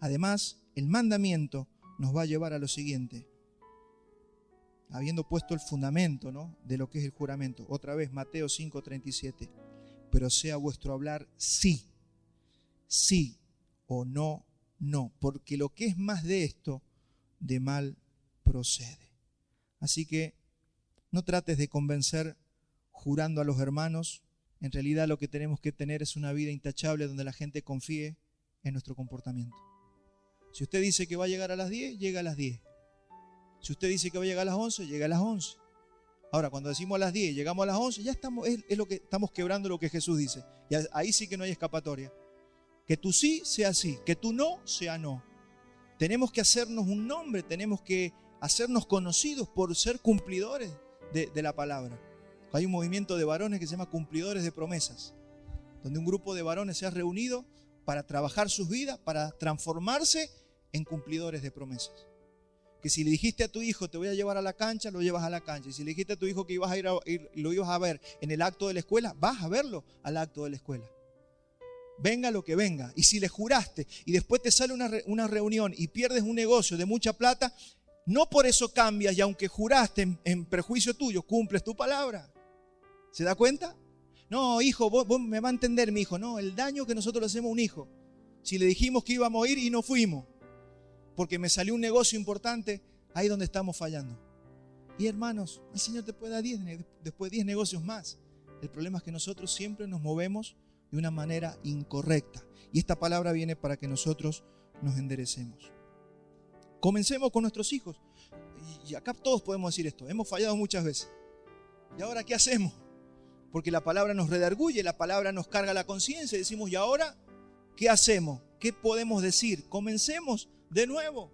Además, el mandamiento nos va a llevar a lo siguiente. Habiendo puesto el fundamento, ¿no?, de lo que es el juramento. Otra vez, Mateo 5:37. Pero sea vuestro hablar sí o no, porque lo que es más de esto, de mal procede. Así que no trates de convencer jurando a los hermanos. En realidad lo que tenemos que tener es una vida intachable donde la gente confíe en nuestro comportamiento. Si usted dice que va a llegar a las 10, llega a las 10. Si usted dice que va a llegar a las 11, llega a las 11. Ahora, cuando decimos a las 10, llegamos a las 11, ya estamos, es lo que estamos quebrando lo que Jesús dice. Y ahí sí que no hay escapatoria. Que tu sí sea sí, que tu no sea no. Tenemos que hacernos un nombre, tenemos que hacernos conocidos por ser cumplidores de la palabra. Hay un movimiento de varones que se llama Cumplidores de Promesas, donde un grupo de varones se ha reunido para trabajar sus vidas, para transformarse en cumplidores de promesas. Que si le dijiste a tu hijo, te voy a llevar a la cancha, lo llevas a la cancha. Y si le dijiste a tu hijo que ibas a lo ibas a ver en el acto de la escuela, vas a verlo al acto de la escuela. Venga lo que venga. Y si le juraste y después te sale una reunión y pierdes un negocio de mucha plata, no por eso cambias y aunque juraste en perjuicio tuyo, cumples tu palabra. ¿Se da cuenta? No, hijo, vos me va a entender mi hijo. No, el daño que nosotros le hacemos a un hijo. Si le dijimos que íbamos a ir y no fuimos, porque me salió un negocio importante, ahí donde estamos fallando. Y hermanos, el Señor te puede dar después 10 negocios más. El problema es que nosotros siempre nos movemos de una manera incorrecta. Y esta palabra viene para que nosotros nos enderecemos. Comencemos con nuestros hijos. Y acá todos podemos decir esto. Hemos fallado muchas veces. ¿Y ahora qué hacemos? Porque la palabra nos redarguye, la palabra nos carga la conciencia. Y decimos, ¿y ahora qué hacemos? ¿Qué podemos decir? Comencemos de nuevo.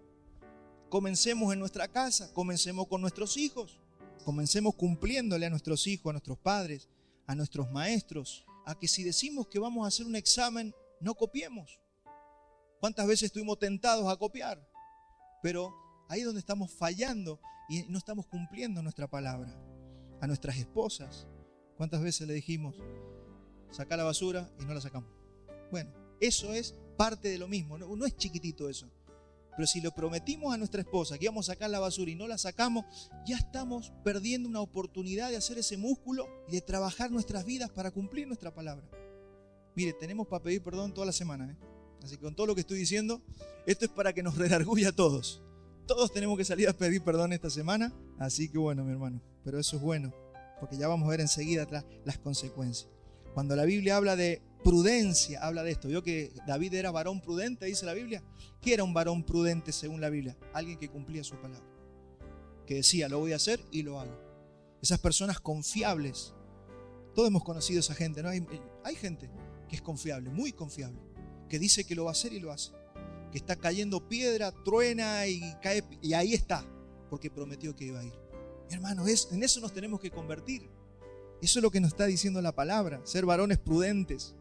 Comencemos en nuestra casa, comencemos con nuestros hijos, comencemos cumpliéndole a nuestros hijos, a nuestros padres, a nuestros maestros, a que si decimos que vamos a hacer un examen, no copiemos. ¿Cuántas veces estuvimos tentados a copiar? Pero ahí es donde estamos fallando y no estamos cumpliendo nuestra palabra. A nuestras esposas, ¿cuántas veces le dijimos, saca la basura y no la sacamos? Bueno, eso es parte de lo mismo, no es chiquitito eso. Pero si lo prometimos a nuestra esposa que íbamos a sacar la basura y no la sacamos, ya estamos perdiendo una oportunidad de hacer ese músculo y de trabajar nuestras vidas para cumplir nuestra palabra. Mire, tenemos para pedir perdón toda la semana, Así que con todo lo que estoy diciendo, esto es para que nos redarguya a todos. Todos tenemos que salir a pedir perdón esta semana. Así que bueno, mi hermano, pero eso es bueno, porque ya vamos a ver enseguida las consecuencias. Cuando la Biblia habla de prudencia, habla de esto. ¿Vio que David era varón prudente, dice la Biblia? ¿Qué era un varón prudente según la Biblia? Alguien que cumplía su palabra, que decía, lo voy a hacer y lo hago. Esas personas confiables. Todos hemos conocido a esa gente, ¿no? Hay gente que es confiable, muy confiable, que dice que lo va a hacer y lo hace. Que está cayendo piedra, truena y cae, y ahí está, porque prometió que iba a ir. Mi hermano, en eso nos tenemos que convertir. Eso es lo que nos está diciendo la palabra, ser varones prudentes.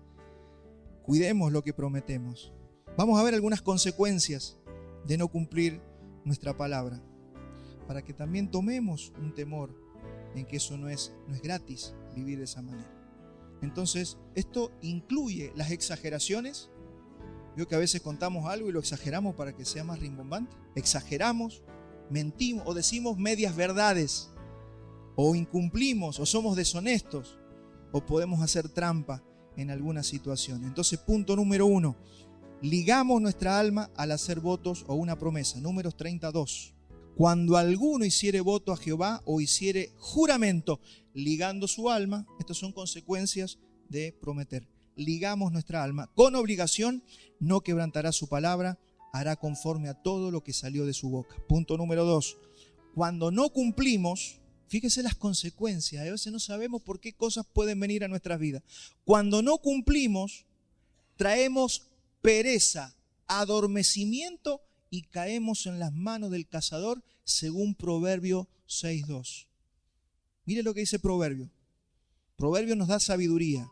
Cuidemos lo que prometemos. Vamos a ver algunas consecuencias de no cumplir nuestra palabra, para que también tomemos un temor en que eso no es gratis vivir de esa manera. Entonces, esto incluye las exageraciones. Veo que a veces contamos algo y lo exageramos para que sea más rimbombante. Exageramos, mentimos o decimos medias verdades, o incumplimos, o somos deshonestos, o podemos hacer trampa en alguna situación. Entonces, punto número 1, ligamos nuestra alma al hacer votos o una promesa. Números 32. Cuando alguno hiciere voto a Jehová o hiciere juramento ligando su alma, estas son consecuencias de prometer. Ligamos nuestra alma con obligación, no quebrantará su palabra, hará conforme a todo lo que salió de su boca. Punto número 2. Cuando no cumplimos, fíjese las consecuencias. A veces no sabemos por qué cosas pueden venir a nuestras vidas. Cuando no cumplimos, traemos pereza, adormecimiento y caemos en las manos del cazador, según Proverbio 6:2. Mire lo que dice Proverbio. Proverbio nos da sabiduría.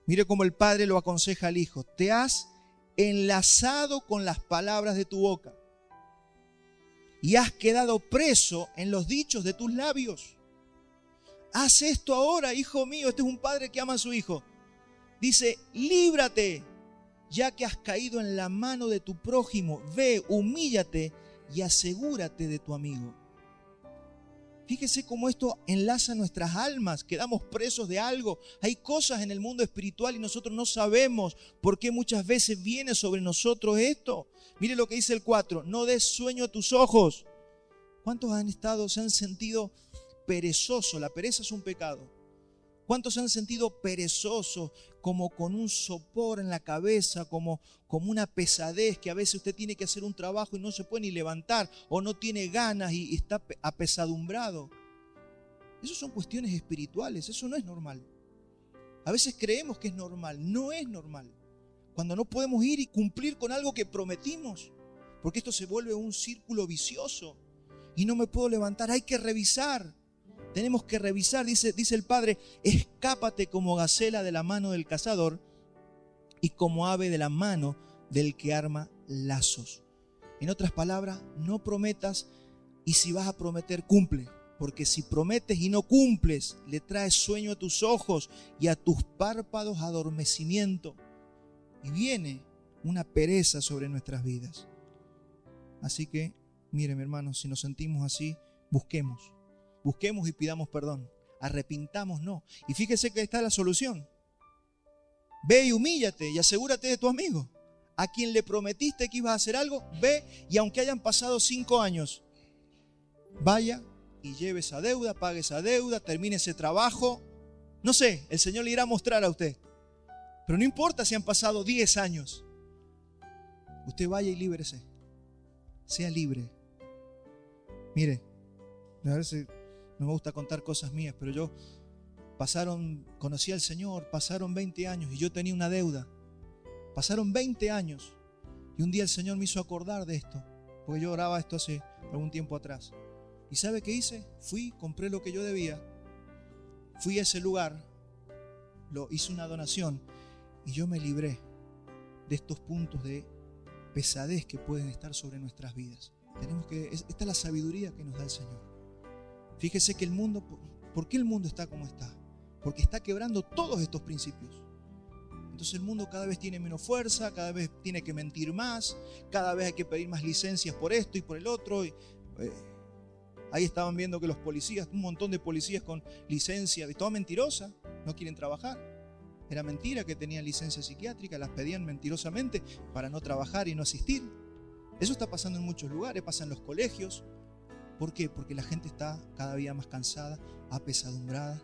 Mire cómo el padre lo aconseja al hijo. Te has enlazado con las palabras de tu boca y has quedado preso en los dichos de tus labios. Haz esto ahora, hijo mío. Este es un padre que ama a su hijo. Dice, líbrate, ya que has caído en la mano de tu prójimo. Ve, humíllate y asegúrate de tu amigo. Fíjese cómo esto enlaza nuestras almas. Quedamos presos de algo. Hay cosas en el mundo espiritual y nosotros no sabemos por qué muchas veces viene sobre nosotros esto. Mire lo que dice el 4. No des sueño a tus ojos. ¿Cuántos se han sentido perezosos? La pereza es un pecado. ¿Cuántos se han sentido perezosos, como con un sopor en la cabeza, como una pesadez, que a veces usted tiene que hacer un trabajo y no se puede ni levantar, o no tiene ganas y está apesadumbrado? Esas son cuestiones espirituales, eso no es normal. A veces creemos que es normal, no es normal. Cuando no podemos ir y cumplir con algo que prometimos, porque esto se vuelve un círculo vicioso y no me puedo levantar, hay que revisar. Tenemos que revisar, dice el Padre, escápate como gacela de la mano del cazador y como ave de la mano del que arma lazos. En otras palabras, no prometas, y si vas a prometer, cumple. Porque si prometes y no cumples, le traes sueño a tus ojos y a tus párpados adormecimiento. Y viene una pereza sobre nuestras vidas. Así que, mire, mi hermano, si nos sentimos así, busquemos y pidamos perdón. Arrepintamos, no. Y fíjese que está la solución. Ve y humíllate y asegúrate de tu amigo. A quien le prometiste que ibas a hacer algo, ve, y aunque hayan pasado 5 años, vaya y lleve esa deuda, pague esa deuda, termine ese trabajo. No sé, el Señor le irá a mostrar a usted. Pero no importa si han pasado 10 años. Usted vaya y líbrese. Sea libre. Mire, a veces no me gusta contar cosas mías, pero yo conocí al Señor, pasaron 20 años y yo tenía una deuda. Pasaron 20 años y un día el Señor me hizo acordar de esto, porque yo oraba esto hace algún tiempo atrás. ¿Y sabe qué hice? Fui, compré lo que yo debía, fui a ese lugar, hice una donación y yo me libré de estos puntos de pesadez que pueden estar sobre nuestras vidas. Esta es la sabiduría que nos da el Señor. Fíjese que el mundo, ¿por qué el mundo está como está? Porque está quebrando todos estos principios. Entonces el mundo cada vez tiene menos fuerza, cada vez tiene que mentir más, cada vez hay que pedir más licencias por esto y por el otro. Ahí estaban viendo que los policías, un montón de policías con licencia, toda mentirosa, no quieren trabajar. Era mentira que tenían licencia psiquiátrica, las pedían mentirosamente para no trabajar y no asistir. Eso está pasando en muchos lugares, pasa en los colegios. ¿Por qué? Porque la gente está cada día más cansada, apesadumbrada.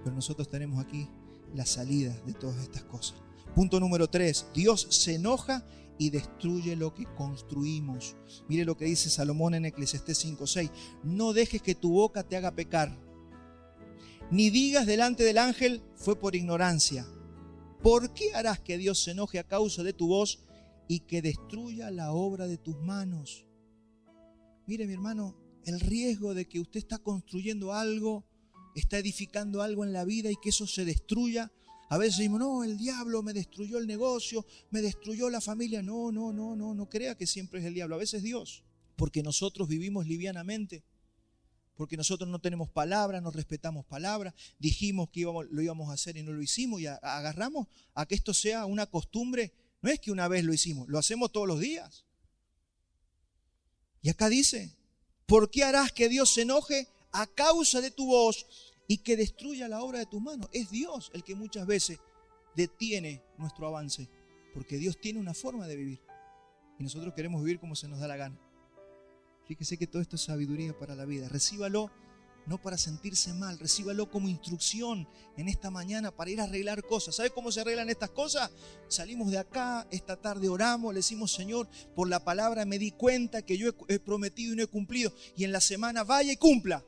Pero nosotros tenemos aquí la salida de todas estas cosas. Punto número 3. Dios se enoja y destruye lo que construimos. Mire lo que dice Salomón en Eclesiastés 5:6. No dejes que tu boca te haga pecar, ni digas delante del ángel, fue por ignorancia. ¿Por qué harás que Dios se enoje a causa de tu voz y que destruya la obra de tus manos? Mire, mi hermano, el riesgo de que usted está construyendo algo, está edificando algo en la vida y que eso se destruya. A veces decimos, no, el diablo me destruyó el negocio, me destruyó la familia. No crea que siempre es el diablo, a veces es Dios. Porque nosotros vivimos livianamente, porque nosotros no tenemos palabra, no respetamos palabra, dijimos que lo íbamos a hacer y no lo hicimos y agarramos a que esto sea una costumbre. No es que una vez lo hicimos, lo hacemos todos los días. Y acá dice, ¿por qué harás que Dios se enoje a causa de tu voz y que destruya la obra de tus manos? Es Dios el que muchas veces detiene nuestro avance, porque Dios tiene una forma de vivir y nosotros queremos vivir como se nos da la gana. Fíjese que todo esto es sabiduría para la vida. Recíbalo no para sentirse mal, recíbalo como instrucción en esta mañana para ir a arreglar cosas. ¿Sabe cómo se arreglan estas cosas? Salimos de acá, esta tarde oramos, le decimos, Señor, por la palabra me di cuenta que yo he prometido y no he cumplido, y en la semana vaya y cumpla.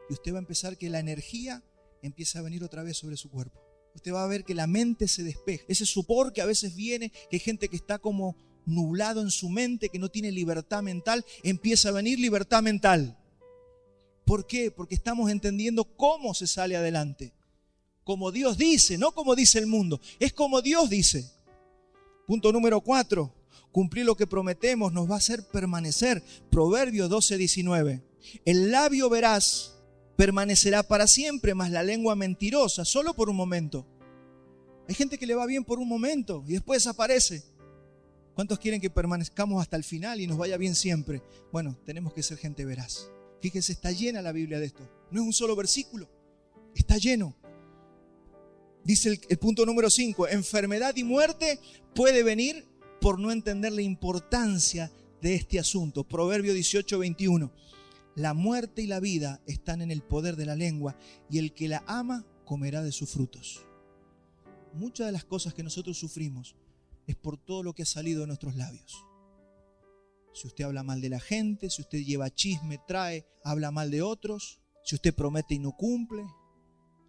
Y usted va a empezar que la energía empieza a venir otra vez sobre su cuerpo. Usted va a ver que la mente se despeja. Ese sopor que a veces viene, que hay gente que está como nublado en su mente, que no tiene libertad mental, empieza a venir libertad mental. ¿Por qué? Porque estamos entendiendo cómo se sale adelante. Como Dios dice, no como dice el mundo, es como Dios dice. Punto número 4. Cumplir lo que prometemos nos va a hacer permanecer. Proverbios 12:19. El labio veraz permanecerá para siempre, mas la lengua mentirosa solo por un momento. Hay gente que le va bien por un momento y después desaparece. ¿Cuántos quieren que permanezcamos hasta el final y nos vaya bien siempre? Bueno, tenemos que ser gente veraz. Fíjese, está llena la Biblia de esto. No es un solo versículo, está lleno. Dice el punto número 5, enfermedad y muerte puede venir por no entender la importancia de este asunto. Proverbio 18:21. La muerte y la vida están en el poder de la lengua y el que la ama comerá de sus frutos. Muchas de las cosas que nosotros sufrimos es por todo lo que ha salido de nuestros labios. Si usted habla mal de la gente, si usted lleva chisme, habla mal de otros, si usted promete y no cumple.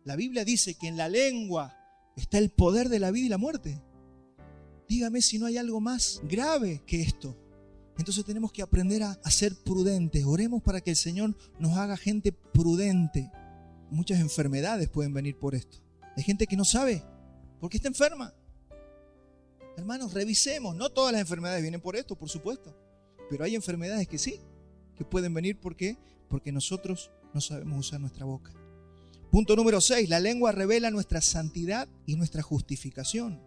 La Biblia dice que en la lengua está el poder de la vida y la muerte. Dígame si no hay algo más grave que esto. Entonces tenemos que aprender a ser prudentes. Oremos para que el Señor nos haga gente prudente. Muchas enfermedades pueden venir por esto. Hay gente que no sabe por qué está enferma. Hermanos, revisemos. No todas las enfermedades vienen por esto, por supuesto. Pero hay enfermedades que sí, que pueden venir. ¿Por qué? Porque nosotros no sabemos usar nuestra boca. Punto número 6. La lengua revela nuestra santidad y nuestra justificación.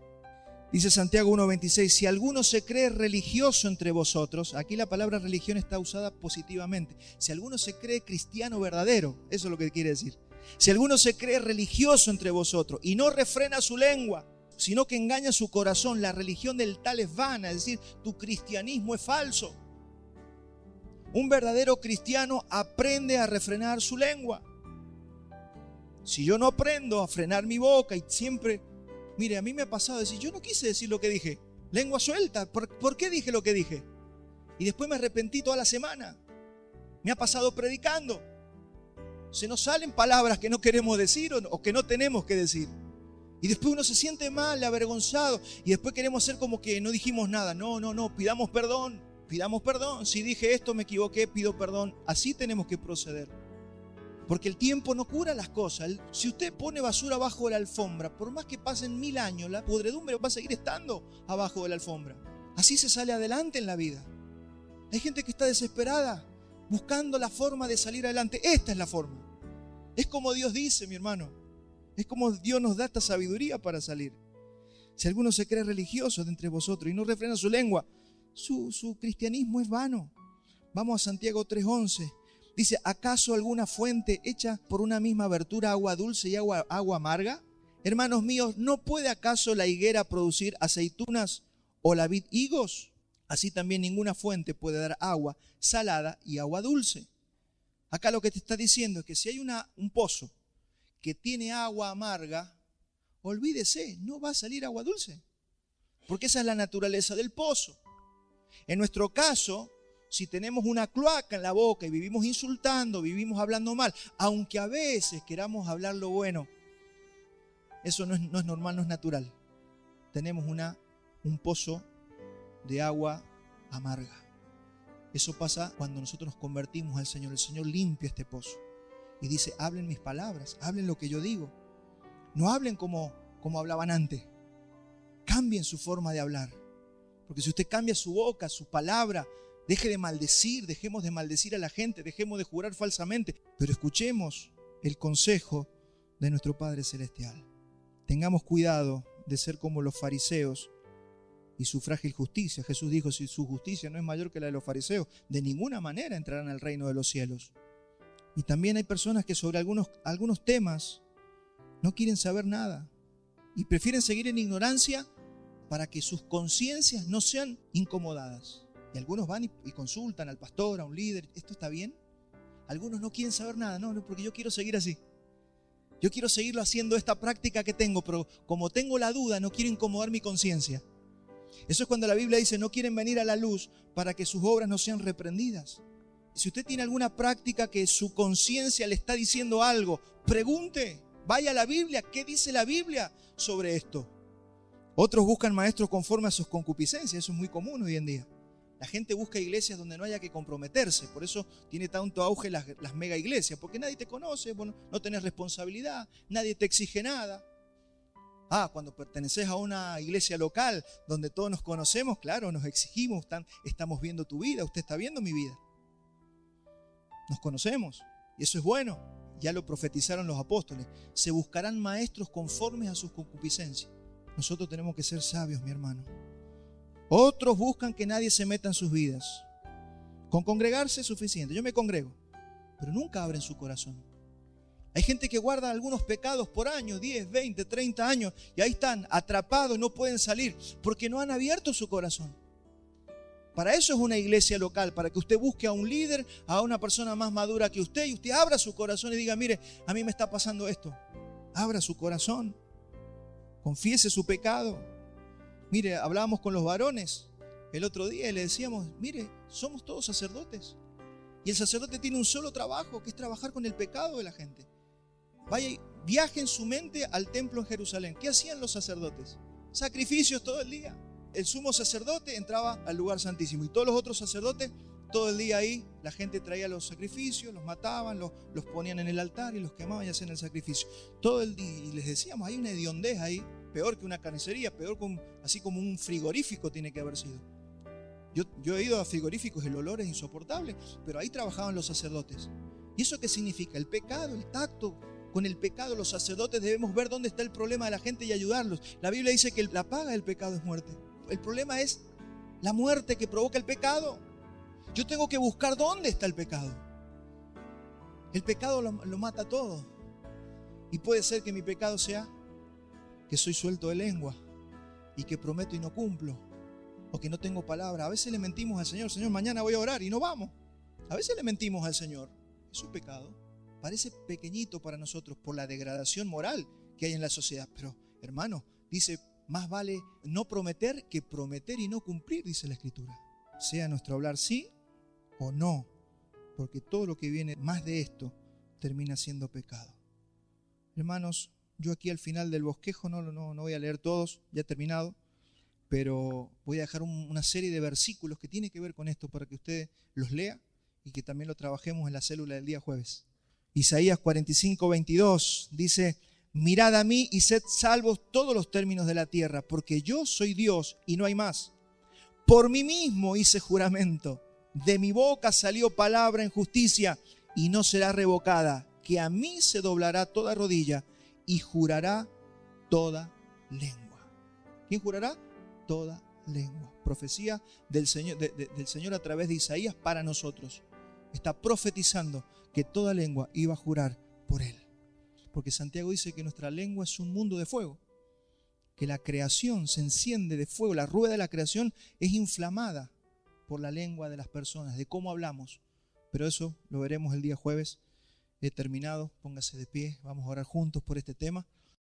Dice Santiago 1:26, si alguno se cree religioso entre vosotros, aquí la palabra religión está usada positivamente. Si alguno se cree cristiano verdadero, eso es lo que quiere decir. Si alguno se cree religioso entre vosotros y no refrena su lengua, sino que engaña su corazón, la religión del tal es vana, es decir, tu cristianismo es falso. Un verdadero cristiano aprende a refrenar su lengua. Si yo no aprendo a frenar mi boca y siempre... Mire, a mí me ha pasado decir, yo no quise decir lo que dije. Lengua suelta, ¿por qué dije lo que dije? Y después me arrepentí toda la semana. Me ha pasado predicando. Se nos salen palabras que no queremos decir o que no tenemos que decir. Y después uno se siente mal, avergonzado. Y después queremos hacer como que no dijimos nada. No, pidamos perdón. Pidamos perdón. Si dije esto, me equivoqué, pido perdón. Así tenemos que proceder. Porque el tiempo no cura las cosas. Si usted pone basura abajo de la alfombra, por más que pasen 1000 años, la podredumbre va a seguir estando abajo de la alfombra. Así se sale adelante en la vida. Hay gente que está desesperada, buscando la forma de salir adelante. Esta es la forma. Es como Dios dice, mi hermano. Es como Dios nos da esta sabiduría para salir. Si alguno se cree religioso de entre vosotros y no refrena su lengua, su cristianismo es vano. Vamos a Santiago 3:11. Dice, ¿acaso alguna fuente hecha por una misma abertura agua dulce y agua amarga? Hermanos míos, ¿no puede acaso la higuera producir aceitunas o la vid higos? Así también ninguna fuente puede dar agua salada y agua dulce. Acá lo que te está diciendo es que si hay un pozo que tiene agua amarga, olvídese, no va a salir agua dulce. Porque esa es la naturaleza del pozo. En nuestro caso, si tenemos una cloaca en la boca y vivimos insultando, vivimos hablando mal, aunque a veces queramos hablar lo bueno, eso no es normal, no es natural. Tenemos un pozo de agua amarga. Eso pasa cuando nosotros nos convertimos al Señor. El Señor limpia este pozo y dice, hablen mis palabras, hablen lo que yo digo. No hablen como hablaban antes. Cambien su forma de hablar. Porque si usted cambia su boca, su palabra, deje de maldecir, dejemos de maldecir a la gente, dejemos de jurar falsamente, pero escuchemos el consejo de nuestro Padre Celestial. Tengamos cuidado de ser como los fariseos y su frágil justicia. Jesús dijo, si su justicia no es mayor que la de los fariseos, de ninguna manera entrarán al reino de los cielos. Y también hay personas que sobre algunos temas no quieren saber nada y prefieren seguir en ignorancia para que sus conciencias no sean incomodadas. Y algunos van y consultan al pastor, a un líder, ¿esto está bien? Algunos no quieren saber nada, no, porque yo quiero seguir así. Yo quiero seguirlo haciendo esta práctica que tengo, pero como tengo la duda, no quiero incomodar mi conciencia. Eso es cuando la Biblia dice, no quieren venir a la luz para que sus obras no sean reprendidas. Si usted tiene alguna práctica que su conciencia le está diciendo algo, pregunte, vaya a la Biblia, ¿qué dice la Biblia sobre esto? Otros buscan maestros conforme a sus concupiscencias, eso es muy común hoy en día. La gente busca iglesias donde no haya que comprometerse, por eso tiene tanto auge las mega iglesias, porque nadie te conoce, bueno, no tenés responsabilidad, nadie te exige nada. Cuando perteneces a una iglesia local donde todos nos conocemos, claro, nos exigimos, estamos viendo tu vida, usted está viendo mi vida. Nos conocemos y eso es bueno, ya lo profetizaron los apóstoles. Se buscarán maestros conformes a sus concupiscencias. Nosotros tenemos que ser sabios, mi hermano. Otros buscan que nadie se meta en sus vidas. Con congregarse es suficiente. Yo me congrego, pero nunca abren su corazón. Hay gente que guarda algunos pecados por años, 10, 20, 30 años, y ahí están atrapados y no pueden salir porque no han abierto su corazón. Para eso es una iglesia local, para que usted busque a un líder, a una persona más madura que usted, y usted abra su corazón y diga, mire, a mí me está pasando esto. Abra su corazón, confiese su pecado. Mire, hablábamos con los varones el otro día y le decíamos, mire, somos todos sacerdotes. Y el sacerdote tiene un solo trabajo, que es trabajar con el pecado de la gente. Vaya y viaje en su mente al templo en Jerusalén. ¿Qué hacían los sacerdotes? Sacrificios todo el día. El sumo sacerdote entraba al lugar santísimo y todos los otros sacerdotes, todo el día ahí, la gente traía los sacrificios, los mataban, los ponían en el altar y los quemaban y hacían el sacrificio. Todo el día, y les decíamos, hay una hediondez ahí, peor que una carnicería, así como un frigorífico tiene que haber sido. Yo he ido a frigoríficos, el olor es insoportable, pero ahí trabajaban los sacerdotes. ¿Y eso qué significa? El pecado, el tacto con el pecado. Los sacerdotes debemos ver dónde está el problema de la gente y ayudarlos. La Biblia dice que la paga del pecado es muerte. El problema es la muerte que provoca el pecado. Yo tengo que buscar dónde está el pecado. El pecado lo mata todo. Y puede ser que mi pecado sea que soy suelto de lengua y que prometo y no cumplo, o que no tengo palabra. A veces le mentimos al Señor, Señor, mañana voy a orar y no vamos. A veces le mentimos al Señor. Es un pecado. Parece pequeñito para nosotros por la degradación moral que hay en la sociedad. Pero, hermano, dice, más vale no prometer que prometer y no cumplir, dice la Escritura. Sea nuestro hablar sí o no, porque todo lo que viene más de esto termina siendo pecado. Hermanos, yo aquí al final del bosquejo no voy a leer todos, ya he terminado, pero voy a dejar una serie de versículos que tiene que ver con esto para que usted los lea y que también lo trabajemos en la célula del día jueves. Isaías 45:22 dice, mirad a mí y sed salvos todos los términos de la tierra, porque yo soy Dios y no hay más. Por mí mismo hice juramento, de mi boca salió palabra en justicia y no será revocada, que a mí se doblará toda rodilla y jurará toda lengua. ¿Quién jurará? Toda lengua. Profecía del Señor a través de Isaías para nosotros. Está profetizando que toda lengua iba a jurar por Él. Porque Santiago dice que nuestra lengua es un mundo de fuego. Que la creación se enciende de fuego. La rueda de la creación es inflamada. por la lengua de las personas, de cómo hablamos. Pero eso lo veremos el día jueves. He terminado, póngase de pie, vamos a orar juntos por este tema.